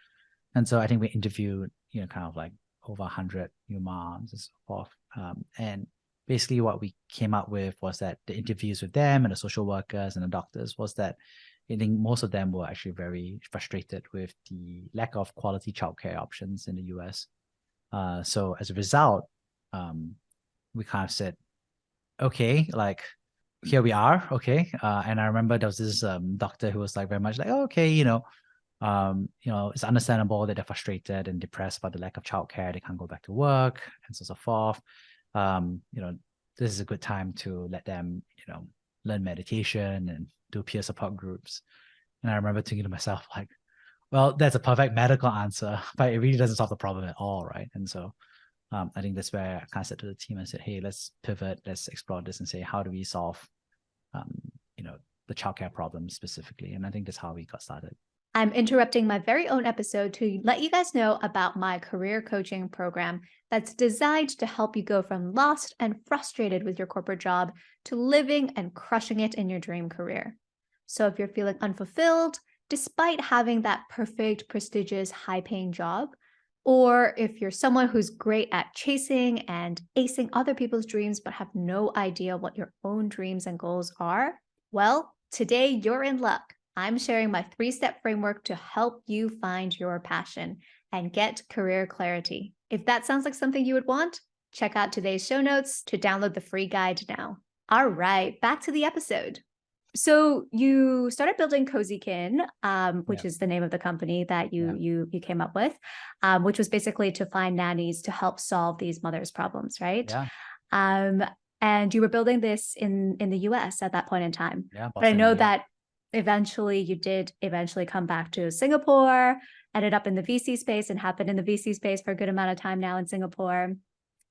And so I think we interviewed, kind of like over 100 new moms and so forth. And basically what we came up with was that the interviews with them and the social workers and the doctors was that I think most of them were actually very frustrated with the lack of quality childcare options in the US. So as a result, we kind of said, okay, like here we are, okay. And I remember there was this doctor who was like very much like, oh, okay, it's understandable that they're frustrated and depressed about the lack of childcare. They can't go back to work and so forth. This is a good time to let them, learn meditation and do peer support groups. And I remember thinking to myself, like, well, that's a perfect medical answer, but it really doesn't solve the problem at all, right? And so I think that's where I kind of said to the team and said, hey, let's pivot, let's explore this and say, how do we solve, the childcare problem specifically? And I think that's how we got started. I'm interrupting my very own episode to let you guys know about my career coaching program that's designed to help you go from lost and frustrated with your corporate job to living and crushing it in your dream career. So if you're feeling unfulfilled, despite having that perfect, prestigious, high-paying job. Or if you're someone who's great at chasing and acing other people's dreams, but have no idea what your own dreams and goals are, well, today you're in luck. I'm sharing my 3-step framework to help you find your passion and get career clarity. If that sounds like something you would want, check out today's show notes to download the free guide now. All right, back to the episode. So you started building Cozykin, which Yeah. is the name of the company that you came up with, which was basically to find nannies to help solve these mothers' problems, right? Yeah. Um, and you were building this in the US at that point in time. Yeah. But I Boston, know New York. that eventually you did eventually come back to Singapore, ended up in the VC space and have been in the VC space for a good amount of time now in Singapore.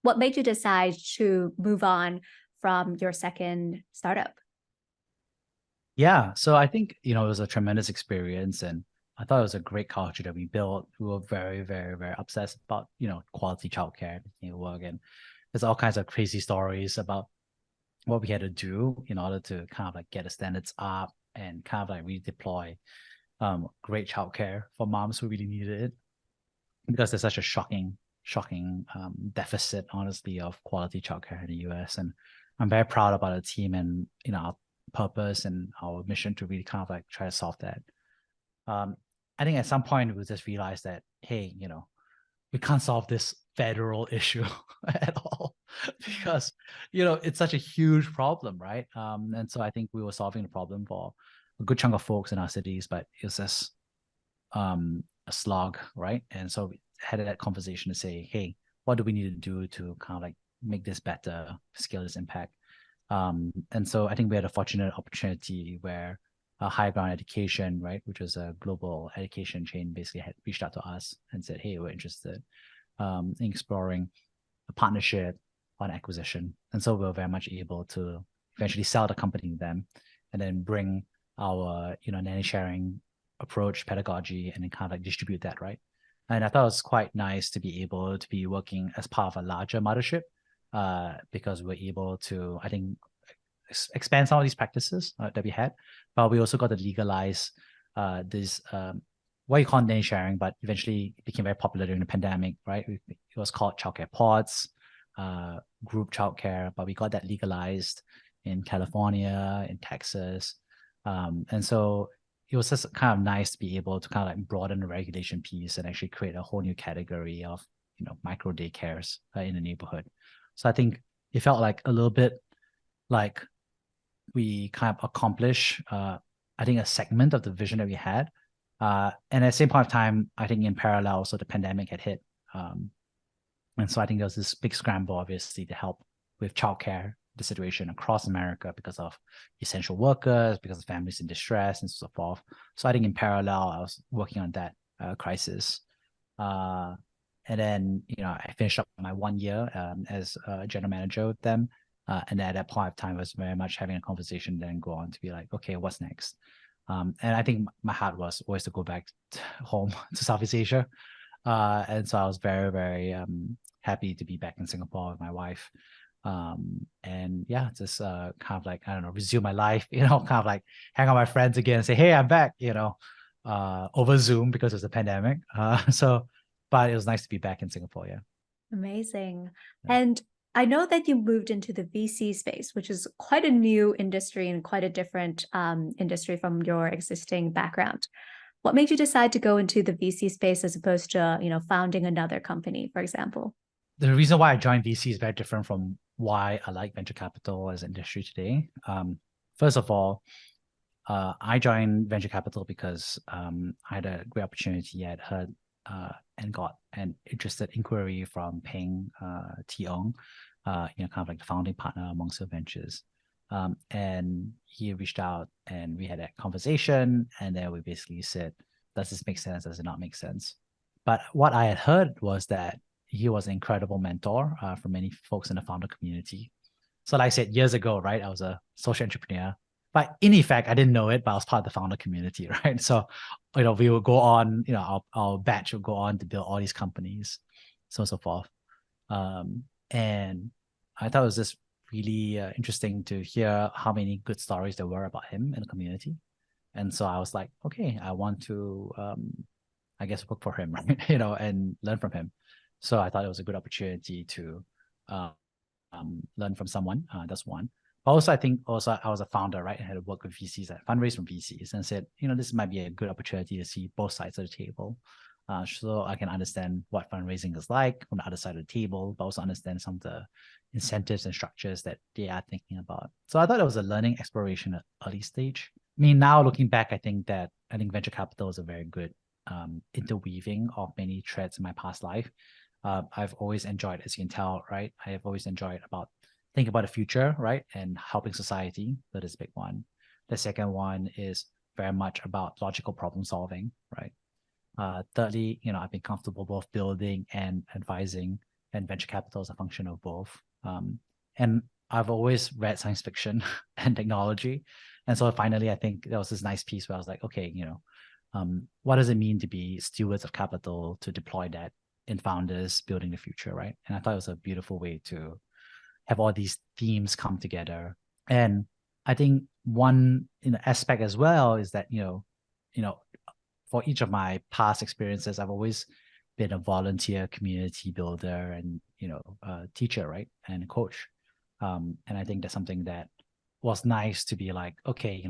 What made you decide to move on from your second startup? Yeah. So I think, it was a tremendous experience, and I thought it was a great culture that we built. We were very, very, very obsessed about, quality childcare, work. And there's all kinds of crazy stories about what we had to do in order to kind of like get the standards up and kind of like redeploy great childcare for moms who really needed it, because there's such a shocking deficit, honestly, of quality childcare in the US. And I'm very proud about the team and our purpose and our mission to really kind of like try to solve that. I think at some point we just realized that, hey, we can't solve this federal issue at all because it's such a huge problem, right? And so I think we were solving the problem for a good chunk of folks in our cities, but it's just a slog, right? And so we had that conversation to say, hey, what do we need to do to kind of like make this better, scale this impact? And so I think we had a fortunate opportunity where High Ground Education, right, which was a global education chain, basically had reached out to us and said, hey, we're interested in exploring a partnership on acquisition. And so we were very much able to eventually sell the company to them and then bring our, nanny sharing approach, pedagogy, and then kind of like distribute that, right? And I thought it was quite nice to be able to be working as part of a larger mothership, because we're able to, I think, expand some of these practices that we had, but we also got to legalize this what you call nanny sharing, but eventually became very popular during the pandemic, right? It was called childcare pods, group childcare, but we got that legalized in California, in Texas, and so it was just kind of nice to be able to kind of like broaden the regulation piece and actually create a whole new category of micro daycares in the neighborhood. So I think it felt like a little bit like we kind of accomplish, I think, a segment of the vision that we had. And at the same point of time, I think in parallel, so the pandemic had hit. And so I think there was this big scramble, obviously, to help with childcare, the situation across America because of essential workers, because of families in distress, and so forth. So I think in parallel, I was working on that crisis. And then, I finished up my 1 year as a general manager with them. And at that point of time, I was very much having a conversation, then go on to be like, okay, what's next? And I think my heart was always to go back home to Southeast Asia. And so I was very, very happy to be back in Singapore with my wife. And yeah, just kind of like, I don't know, resume my life, kind of like hang out with my friends again and say, hey, I'm back, over Zoom because it's a pandemic. But it was nice to be back in Singapore. Yeah. Amazing. Yeah. And I know that you moved into the VC space, which is quite a new industry and quite a different industry from your existing background. What made you decide to go into the VC space as opposed to, founding another company, for example? The reason why I joined VC is very different from why I like venture capital as an industry today. First of all, I joined venture capital because I had a great opportunity. I had heard and got an interested inquiry from Peng Tiong, kind of like the founding partner among Silver Ventures. And he reached out and we had a conversation, and then we basically said, does this make sense? Does it not make sense? But what I had heard was that he was an incredible mentor for many folks in the founder community. So like I said, years ago, right, I was a social entrepreneur. But in effect, I didn't know it, but I was part of the founder community, right? So, we would go on, our batch would go on to build all these companies, so on and so forth. And I thought it was just really interesting to hear how many good stories there were about him in the community. And so I was like, okay, I want to, I guess, work for him, right? And learn from him. So I thought it was a good opportunity to uh, learn from someone. That's one. But also, I think also I was a founder, right? I had to work with VCs, I fundraise from VCs, and said, this might be a good opportunity to see both sides of the table, so I can understand what fundraising is like from the other side of the table, but also understand some of the incentives and structures that they are thinking about. So I thought it was a learning exploration at early stage. I mean, now looking back, I think venture capital is a very good interweaving of many threads in my past life. I've always enjoyed, as you can tell, right? I have always enjoyed about thinking about the future, right? And helping society. That is a big one. The second one is very much about logical problem solving, right? Thirdly, I've been comfortable both building and advising, and venture capital is a function of both. And I've always read science fiction and technology. And so finally, I think there was this nice piece where I was like, okay, what does it mean to be stewards of capital, to deploy that in founders building the future, right? And I thought it was a beautiful way to have all these themes come together. And I think one aspect as well is that for each of my past experiences, I've always been a volunteer, community builder, and a teacher, right, and a coach. And I think that's something that was nice to be like, okay,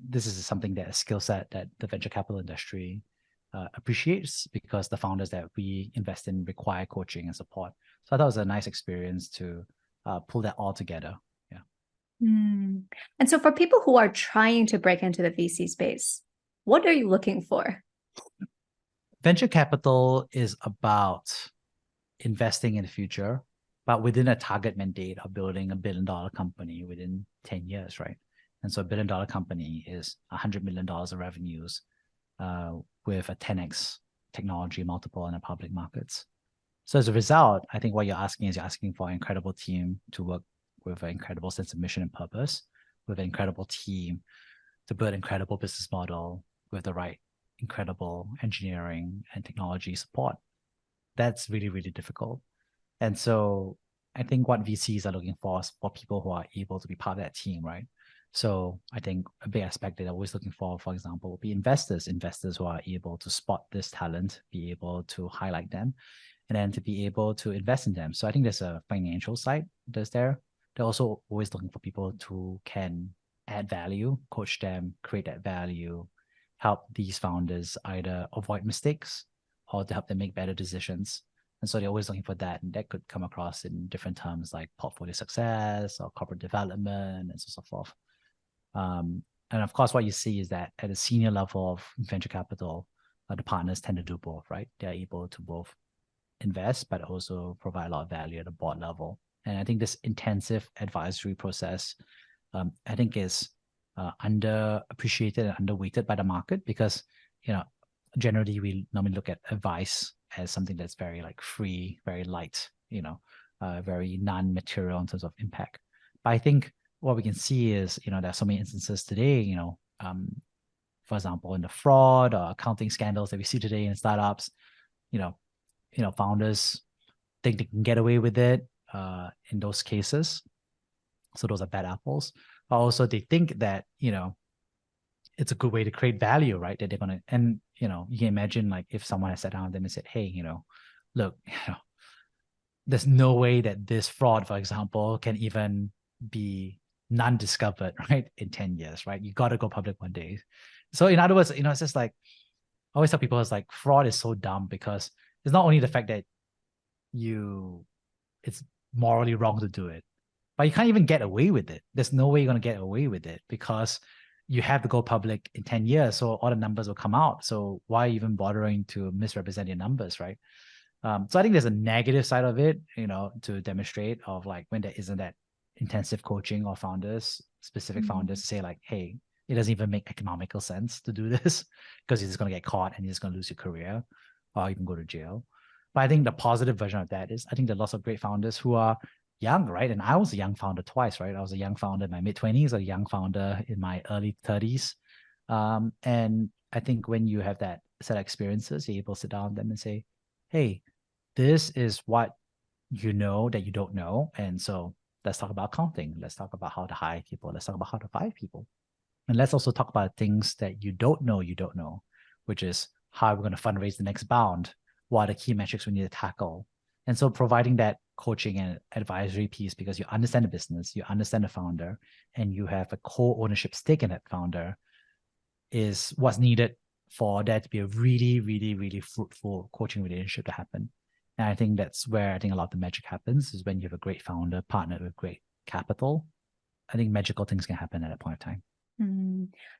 this is something that a skill set that the venture capital industry appreciates, because the founders that we invest in require coaching and support. So I thought it was a nice experience to pull that all together. Yeah. And so for people who are trying to break into the VC space, what are you looking for? Venture capital is about investing in the future, but within a target mandate of building $1 billion company within 10 years, right? And so $1 billion company is $100 million of revenues with a 10x technology multiple in the public markets. So as a result, I think what you're asking for an incredible team to work with an incredible sense of mission and purpose, with an incredible team to build an incredible business model with the right incredible engineering and technology support. That's really, really difficult. And so I think what VCs are looking for is for people who are able to be part of that team, right? So I think a big aspect that they're always looking for example, will be investors who are able to spot this talent, be able to highlight them, and then to be able to invest in them. So I think there's a financial side that's there. They're also always looking for people who can add value, coach them, create that value, help these founders either avoid mistakes or to help them make better decisions. And so they're always looking for that. And that could come across in different terms like portfolio success or corporate development and so forth. And of course, what you see is that at a senior level of venture capital, the partners tend to do both, right? They're able to both invest, but also provide a lot of value at the board level. And I think this intensive advisory process, I think is underappreciated and underweighted by the market, because, generally we normally look at advice as something that's very like free, very light, very non-material in terms of impact. But I think what we can see is, there are so many instances today, for example, in the fraud or accounting scandals that we see today in startups, founders think they can get away with it in those cases. So those are bad apples. But also they think that, it's a good way to create value, right? That they're going to, and, you can imagine like if someone has sat down with them and said, hey, look, there's no way that this fraud, for example, can even be non-discovered, right? In 10 years, right? You got to go public one day. So in other words, it's just like, I always tell people, it's like fraud is so dumb because it's not only the fact that it's morally wrong to do it, but you can't even get away with it. There's no way you're going to get away with it because you have to go public in 10 years. So all the numbers will come out. So why even bothering to misrepresent your numbers, right? So I think there's a negative side of it, to demonstrate of like when there isn't that intensive coaching or specific founders to say like, hey, it doesn't even make economical sense to do this because you're just going to get caught and you're just going to lose your career or even go to jail. But I think the positive version of that is I think there are lots of great founders who are young, right? And I was a young founder twice, right? I was a young founder in my mid-20s, a young founder in my early 30s. And I think when you have that set of experiences, you're able to sit down with them and say, hey, this is what you know that you don't know. And so let's talk about accounting. Let's talk about how to hire people. Let's talk about how to fire people. And let's also talk about things that you don't know, which is how we're going to fundraise the next bound. What are the key metrics we need to tackle? And so providing that coaching and advisory piece, because you understand the business, you understand the founder, and you have a co-ownership stake in that founder, is what's needed for there to be a really, really, really fruitful coaching relationship to happen. And I think that's where I think a lot of the magic happens, is when you have a great founder partnered with great capital. I think magical things can happen at that point of time.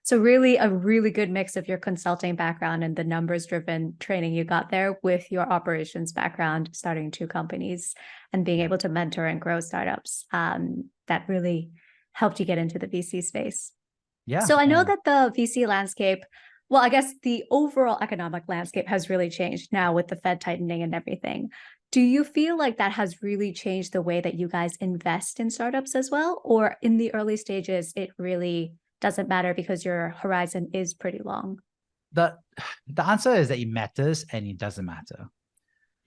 So really a really good mix of your consulting background and the numbers-driven training you got there with your operations background, starting 2 companies and being able to mentor and grow startups. That really helped you get into the VC space. Yeah. So I know that the VC landscape, well, I guess the overall economic landscape has really changed now with the Fed tightening and everything. Do you feel like that has really changed the way that you guys invest in startups as well? Or in the early stages, it really doesn't matter because your horizon is pretty long? The answer is that it matters and it doesn't matter.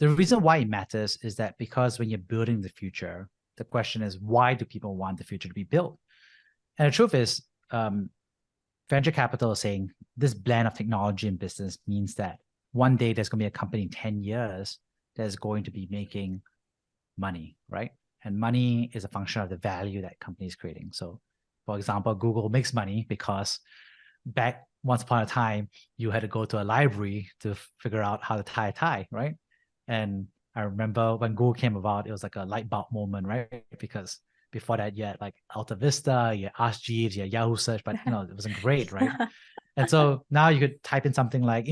The reason why it matters is that because when you're building the future, the question is, why do people want the future to be built? And the truth is, venture capital is saying this blend of technology and business means that one day there's going to be a company in 10 years that's going to be making money, right? And money is a function of the value that company is creating. So, for example, Google makes money because back once upon a time, you had to go to a library to figure out how to tie a tie, right? And I remember when Google came about, it was like a light bulb moment, right? Because before that, you had like Alta Vista, you had Ask Jeeves, you had Yahoo Search, but it wasn't great, right? And so now you could type in something like,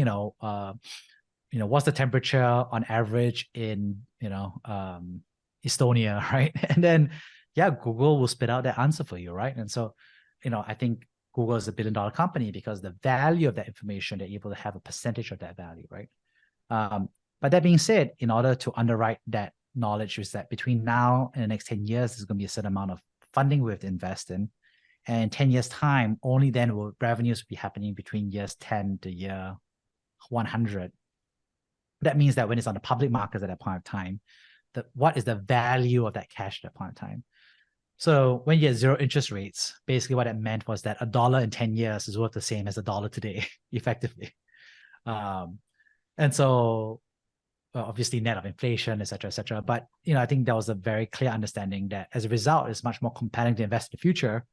what's the temperature on average in, Estonia, right? And then, Google will spit out that answer for you, right? And so, I think Google is a $1 billion company because the value of that information, they're able to have a percentage of that value, right? But that being said, in order to underwrite that knowledge, is that between now and the next 10 years, there's going to be a certain amount of funding we have to invest in. And in 10 years' time, only then will revenues be happening between years 10 to year 100. That means that when it's on the public markets at that point of time, what is the value of that cash at that point of time? So when you get 0 interest rates, basically what that meant was that $1 in 10 years is worth the same as $1 today, effectively. And so obviously net of inflation, et cetera. But, I think there was a very clear understanding that as a result, it's much more compelling to invest in the future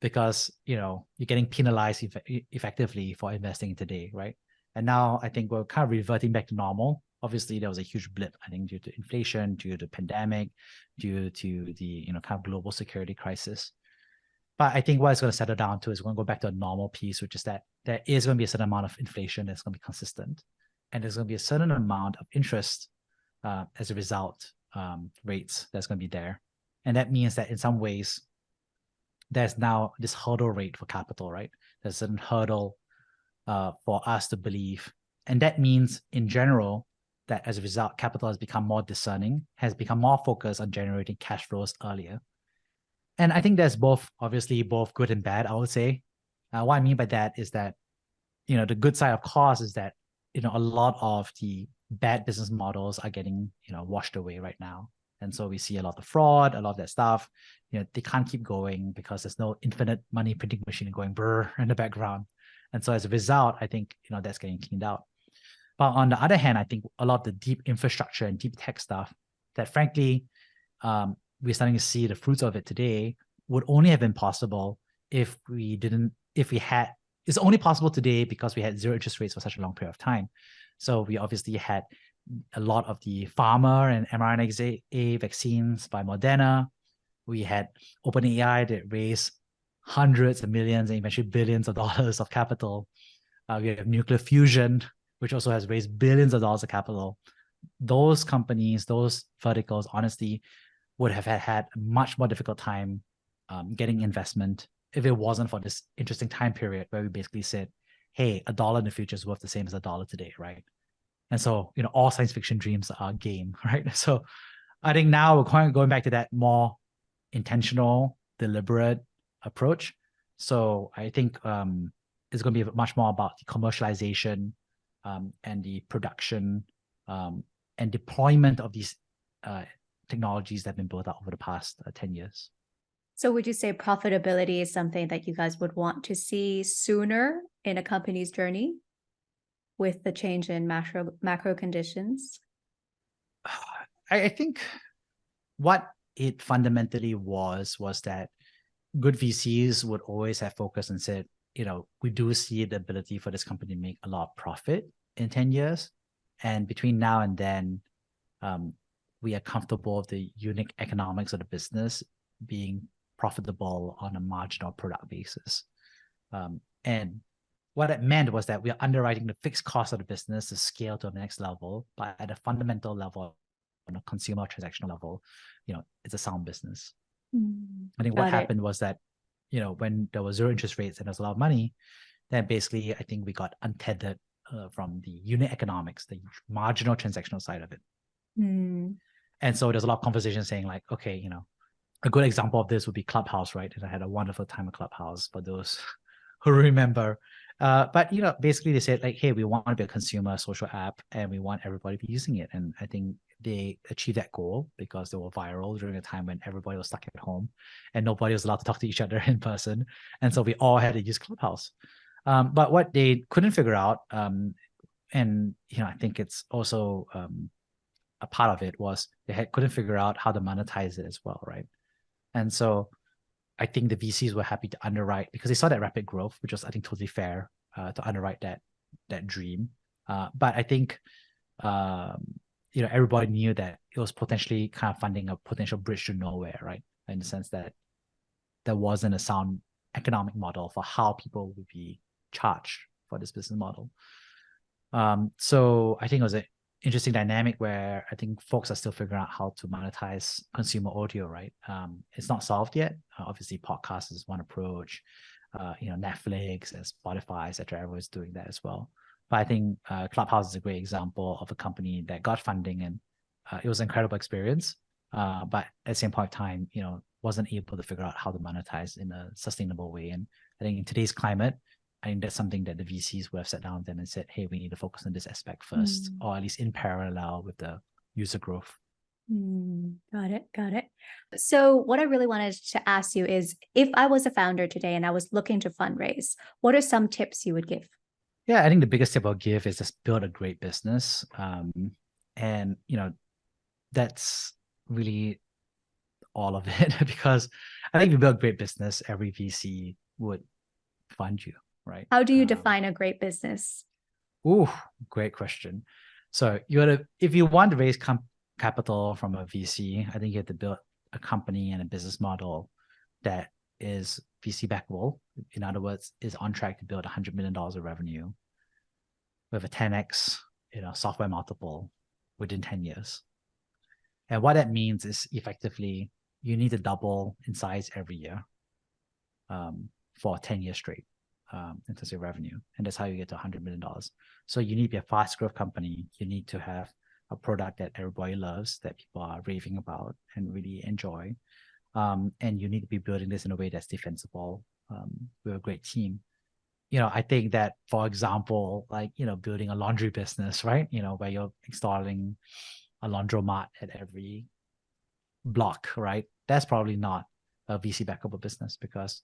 because, you're getting penalized effectively for investing today, right? And now I think we're kind of reverting back to normal. Obviously, there was a huge blip, I think, due to inflation, due to pandemic, due to the, kind of global security crisis. But I think what it's going to settle down to is going to go back to a normal piece, which is that there is going to be a certain amount of inflation that's going to be consistent. And there's going to be a certain amount of interest as a result, rates that's going to be there. And that means that in some ways, there's now this hurdle rate for capital, right? There's a certain hurdle for us to believe. And that means, in general, that as a result, capital has become more discerning, has become more focused on generating cash flows earlier. And I think there's obviously both good and bad, I would say. What I mean by that is that, the good side, of course, is that, a lot of the bad business models are getting, washed away right now. And so we see a lot of fraud, a lot of that stuff. They can't keep going because there's no infinite money printing machine going brr in the background. And so as a result, I think, that's getting cleaned out. But on the other hand, I think a lot of the deep infrastructure and deep tech stuff that frankly, we're starting to see the fruits of it today would only have been possible it's only possible today because we had 0 interest rates for such a long period of time. So we obviously had a lot of the pharma and mRNA vaccines by Moderna. We had OpenAI that raised hundreds of millions and eventually billions of dollars of capital. We have nuclear fusion, which also has raised billions of dollars of capital. Those companies, those verticals, honestly, would have had a much more difficult time getting investment if it wasn't for this interesting time period where we basically said, hey, $1 in the future is worth the same as $1 today, right? And so, all science fiction dreams are game, right? So I think now we're going back to that more intentional, deliberate approach. So I think it's going to be much more about the commercialization and the production and deployment of these technologies that have been built out over the past 10 years. So would you say profitability is something that you guys would want to see sooner in a company's journey with the change in macro conditions? I think what it fundamentally was that good VCs would always have focus and said, we do see the ability for this company to make a lot of profit in 10 years. And between now and then, we are comfortable with the unique economics of the business being profitable on a marginal product basis. And what it meant was that we are underwriting the fixed cost of the business to scale to the next level, but at a fundamental level, on a consumer transactional level, it's a sound business. I think what happened was that, when there was zero interest rates and there's a lot of money, then basically I think we got untethered from the unit economics, the marginal transactional side of it. And so there's a lot of conversation saying like, okay, a good example of this would be Clubhouse, right? And I had a wonderful time at Clubhouse for those who remember. But basically they said like, hey, we want to be a consumer social app and we want everybody to be using it. And I think they achieved that goal because they were viral during a time when everybody was stuck at home and nobody was allowed to talk to each other in person. And so we all had to use Clubhouse. But what they couldn't figure out, and I think it's also a part of it was they couldn't figure out how to monetize it as well, right? And so I think the VCs were happy to underwrite because they saw that rapid growth, which was I think totally fair to underwrite that dream. But I think everybody knew that it was potentially kind of funding a potential bridge to nowhere, right? In the sense that there wasn't a sound economic model for how people would be charged for this business model. So I think it was an interesting dynamic where I think folks are still figuring out how to monetize consumer audio, right? It's not solved yet. Obviously, podcasts is one approach. Netflix and Spotify, etc. Everyone's doing that as well. But I think Clubhouse is a great example of a company that got funding and it was an incredible experience. But at the same point in time, wasn't able to figure out how to monetize in a sustainable way. And I think in today's climate, I think that's something that the VCs would have sat down with them and said, hey, we need to focus on this aspect first, or at least in parallel with the user growth. Got it. So what I really wanted to ask you is, if I was a founder today and I was looking to fundraise, what are some tips you would give? Yeah, I think the biggest tip I'll give is just build a great business. And, that's really all of it because I think if you build a great business, every VC would fund you, right? How do you define a great business? Ooh, great question. So if you want to raise capital from a VC, I think you have to build a company and a business model that is VC backable. In other words, is on track to build $100 million of revenue with a 10x, software multiple within 10 years. And what that means is effectively you need to double in size every year for 10 years straight in terms of revenue. And that's how you get to $100 million. So you need to be a fast growth company. You need to have a product that everybody loves, that people are raving about and really enjoy. And you need to be building this in a way that's defensible with a great team. I think that, for example, like, building a laundry business, right? Where you're installing a laundromat at every block, right? That's probably not a VC backable business because,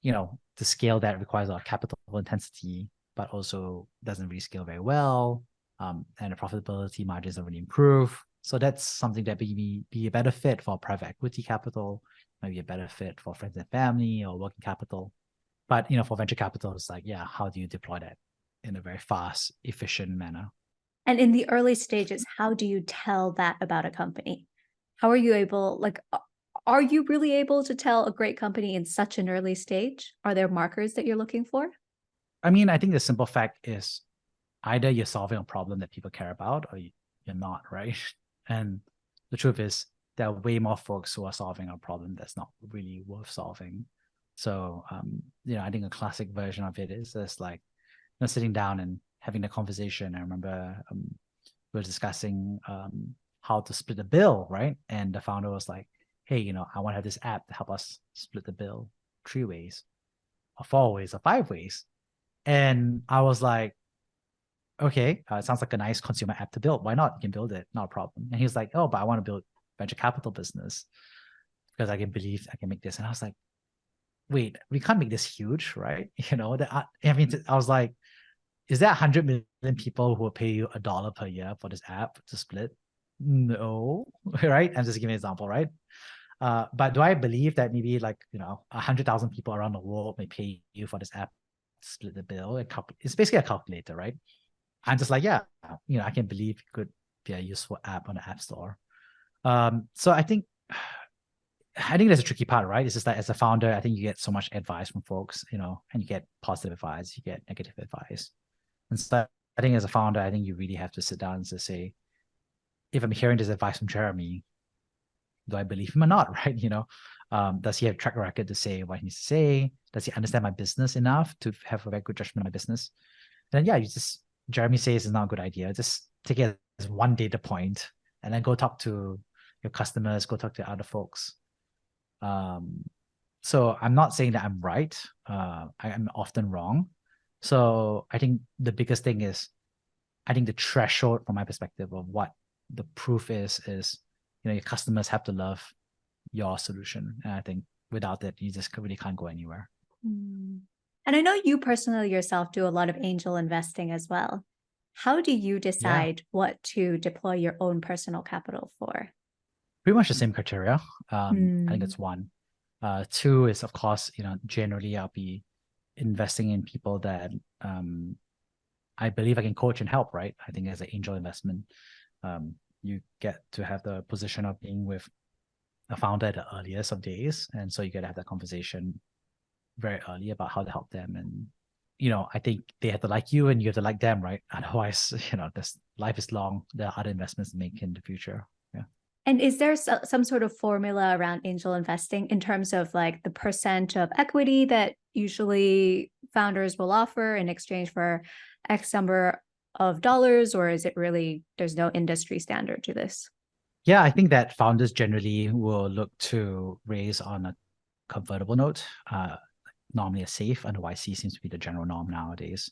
to scale that requires a lot of capital intensity, but also doesn't really scale very well. And the profitability margins don't really improve. So that's something that be a better fit for private equity capital, maybe a better fit for friends and family or working capital. But, for venture capital, it's like, yeah, how do you deploy that in a very fast, efficient manner? And in the early stages, how do you tell that about a company? How are you able, are you really able to tell a great company in such an early stage? Are there markers that you're looking for? I mean, I think the simple fact is either you're solving a problem that people care about or you're not, right? And the truth is there are way more folks who are solving a problem that's not really worth solving. So, I think a classic version of it is just like, sitting down and having the conversation. I remember we were discussing how to split the bill, right? And the founder was like, hey, I want to have this app to help us split the bill 3 ways or 4 ways or 5 ways. And I was like, okay, it sounds like a nice consumer app to build. Why not? You can build it, not a problem. And he was like, oh, but I want to build venture capital business because I can believe I can make this. And I was like, wait, we can't make this huge, right? I mean, I was like, is there 100 million people who will pay you $1 per year for this app to split? No, right? I'm just giving an example, right? But do I believe that maybe 100,000 people around the world may pay you for this app to split the bill? It's basically a calculator, right? I'm just like, yeah, I can believe it could be a useful app on the App Store. So I think that's a tricky part, right? It's just that as a founder, I think you get so much advice from folks, and you get positive advice, you get negative advice. And so I think as a founder, I think you really have to sit down and just say, if I'm hearing this advice from Jeremy, do I believe him or not, right? Does he have a track record to say what he needs to say? Does he understand my business enough to have a very good judgment on my business? And then, yeah, Jeremy says it's not a good idea. Just take it as one data point and then go talk to your customers, go talk to other folks. So I'm not saying that I'm right. I'm often wrong. So I think the biggest thing is, I think the threshold from my perspective of what the proof is your customers have to love your solution. And I think without that, you just really can't go anywhere. And I know you personally yourself do a lot of angel investing as well. How do you decide what to deploy your own personal capital for? Pretty much the same criteria. I think that's one. Two is, of course, generally I'll be investing in people that I believe I can coach and help, right? I think as an angel investment, you get to have the position of being with a founder at the earliest of days. And so you get to have that conversation very early about how to help them. And, I think they have to like you and you have to like them, right? Otherwise, this life is long. There are other investments to make in the future. Yeah. And is there some sort of formula around angel investing in terms of like the percent of equity that usually founders will offer in exchange for X number of dollars, or is it really, there's no industry standard to this? Yeah, I think that founders generally will look to raise on a convertible note, normally a SAFE under YC seems to be the general norm nowadays.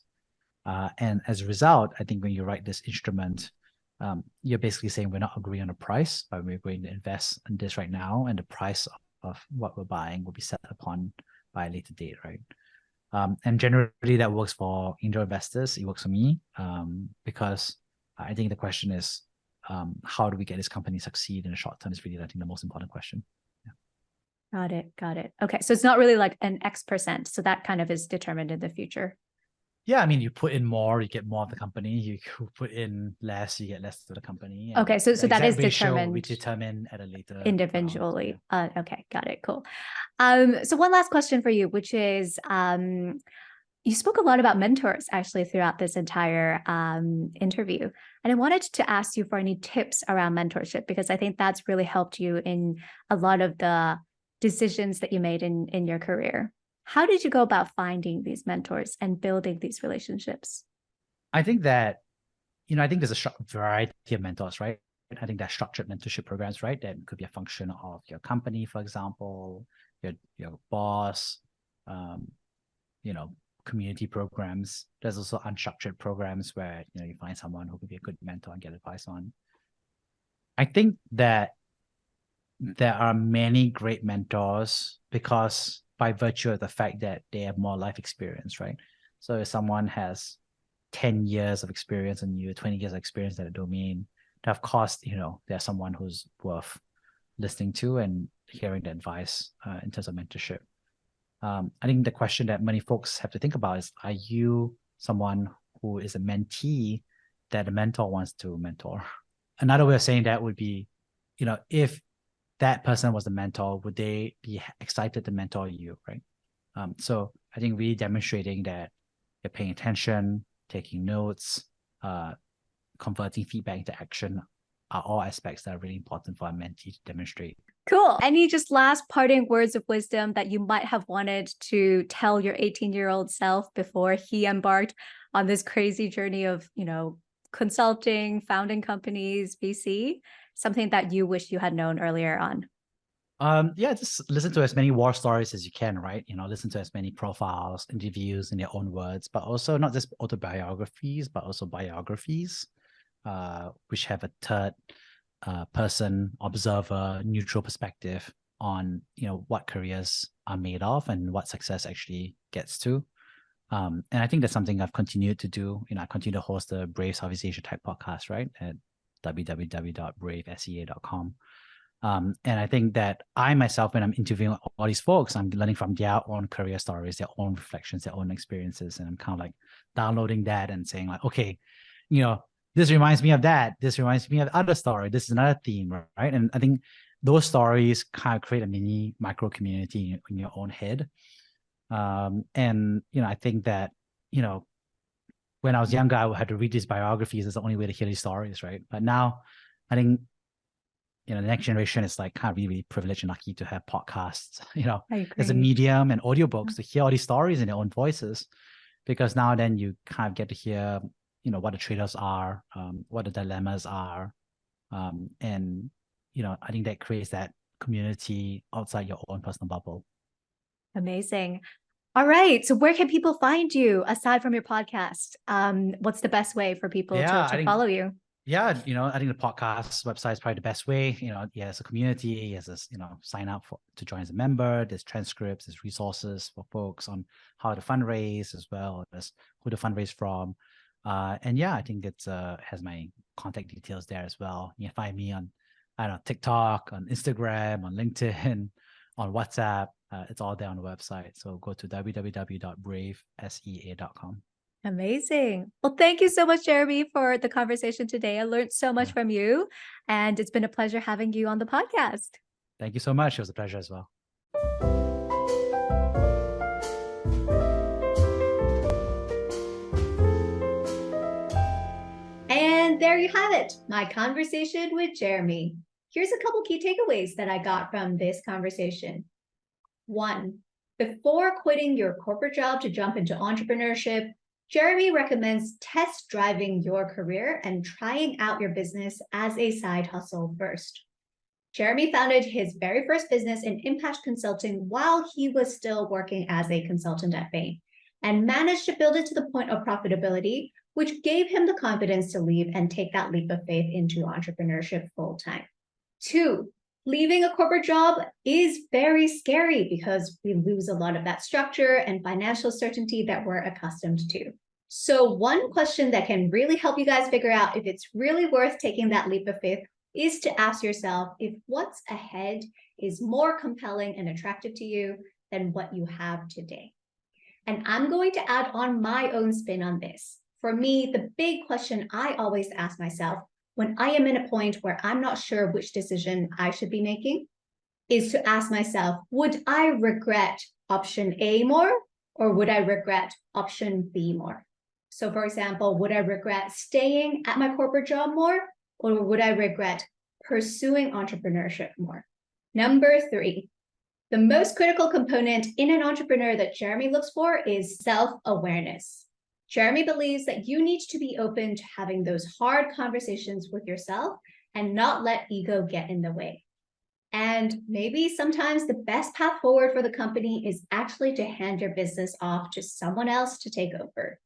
And as a result, I think when you write this instrument, you're basically saying we're not agreeing on a price, but we're going to invest in this right now, and the price of what we're buying will be set upon by a later date, right? And generally that works for angel investors. It works for me because I think the question is, how do we get this company to succeed in the short term is really, I think, the most important question. Yeah. Got it. Okay. So it's not really like an X percent. So that kind of is determined in the future. Yeah, I mean, you put in more, you get more of the company. You put in less, you get less of the company. Okay, so that is determined. We determined at a later individually. round, yeah. Okay, got it. Cool. So one last question for you, which is, you spoke a lot about mentors actually throughout this entire interview, and I wanted to ask you for any tips around mentorship, because I think that's really helped you in a lot of the decisions that you made in your career. How did you go about finding these mentors and building these relationships? I think that, I think there's a variety of mentors, right? I think there's structured mentorship programs, right? That could be a function of your company, for example, your boss, community programs. There's also unstructured programs where, you find someone who could be a good mentor and get advice on. I think that there are many great mentors because by virtue of the fact that they have more life experience, right? So if someone has 10 years of experience and you 20 years of experience in a domain, then of course, there's someone who's worth listening to and hearing the advice in terms of mentorship. I think the question that many folks have to think about is, are you someone who is a mentee that a mentor wants to mentor? Another way of saying that would be, if that person was the mentor, would they be excited to mentor you, right? So I think really demonstrating that you're paying attention, taking notes, converting feedback into action are all aspects that are really important for a mentee to demonstrate. Cool. Any just last parting words of wisdom that you might have wanted to tell your 18-year-old self before he embarked on this crazy journey of, consulting, founding companies, VC? Something that you wish you had known earlier on? Yeah, just listen to as many war stories as you can, right? Listen to as many profiles, interviews in their own words, but also not just autobiographies, but also biographies, which have a third person, observer, neutral perspective on, what careers are made of and what success actually gets to. And I think that's something I've continued to do. I continue to host the Brave Southeast Asia Tech podcast, right, at www.bravesea.com. And I think that I myself, when I'm interviewing all these folks, I'm learning from their own career stories, their own reflections, their own experiences. And I'm kind of like downloading that and saying like, okay, this reminds me of that. This reminds me of other story. This is another theme, right? And I think those stories kind of create a mini micro community in your own head. And, I think that, when I was younger, I had to read these biographies as the only way to hear these stories, right? But now I think, the next generation is like kind of really privileged and lucky to have podcasts, as a medium and audiobooks to hear all these stories in their own voices, because now then you kind of get to hear, what the trade-offs are, what the dilemmas are. And, I think that creates that community outside your own personal bubble. Amazing. All right. So where can people find you aside from your podcast? What's the best way for people to follow you? Yeah, I think the podcast website is probably the best way. As a community, as a, sign up to join as a member. There's transcripts, there's resources for folks on how to fundraise, as well as who to fundraise from. And I think it has my contact details there as well. You can find me on, TikTok, on Instagram, on LinkedIn, on WhatsApp. It's all there on the website. So go to www.bravesea.com. Amazing. Well, thank you so much, Jeremy, for the conversation today. I learned so much from you, and it's been a pleasure having you on the podcast. Thank you so much. It was a pleasure as well. And there you have it, my conversation with Jeremy. Here's a couple key takeaways that I got from this conversation. 1, before quitting your corporate job to jump into entrepreneurship, Jeremy recommends test driving your career and trying out your business as a side hustle first. Jeremy founded his very first business in impact consulting while he was still working as a consultant at Bain, and managed to build it to the point of profitability, which gave him the confidence to leave and take that leap of faith into entrepreneurship full time. 2, leaving a corporate job is very scary because we lose a lot of that structure and financial certainty that we're accustomed to. So one question that can really help you guys figure out if it's really worth taking that leap of faith is to ask yourself if what's ahead is more compelling and attractive to you than what you have today. And I'm going to add on my own spin on this. For me, the big question I always ask myself when I am in a point where I'm not sure which decision I should be making is to ask myself, would I regret option A more, or would I regret option B more? So for example, would I regret staying at my corporate job more, or would I regret pursuing entrepreneurship more? Number 3, the most critical component in an entrepreneur that Jeremy looks for is self-awareness. Jeremy believes that you need to be open to having those hard conversations with yourself and not let ego get in the way. And maybe sometimes the best path forward for the company is actually to hand your business off to someone else to take over.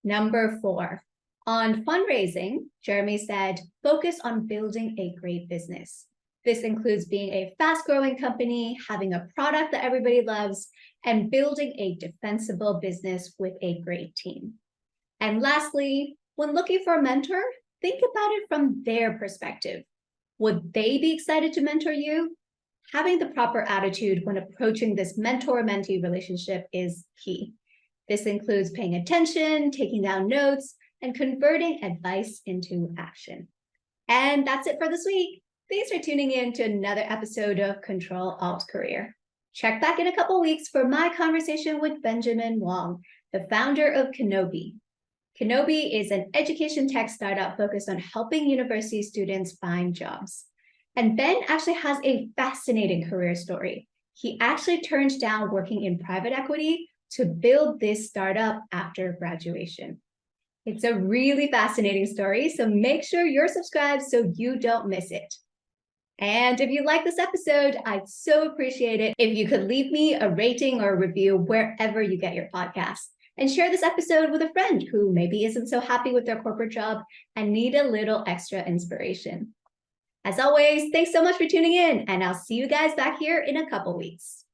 Number 4, on fundraising, Jeremy said, focus on building a great business. This includes being a fast-growing company, having a product that everybody loves, and building a defensible business with a great team. And lastly, when looking for a mentor, think about it from their perspective. Would they be excited to mentor you? Having the proper attitude when approaching this mentor-mentee relationship is key. This includes paying attention, taking down notes, and converting advice into action. And that's it for this week. Thanks for tuning in to another episode of Control Alt Career. Check back in a couple weeks for my conversation with Benjamin Wong, the founder of Kenobi. Kenobi is an education tech startup focused on helping university students find jobs. And Ben actually has a fascinating career story. He actually turned down working in private equity to build this startup after graduation. It's a really fascinating story, so make sure you're subscribed so you don't miss it. And if you like this episode, I'd so appreciate it if you could leave me a rating or a review wherever you get your podcasts, and share this episode with a friend who maybe isn't so happy with their corporate job and need a little extra inspiration. As always, thanks so much for tuning in, and I'll see you guys back here in a couple weeks.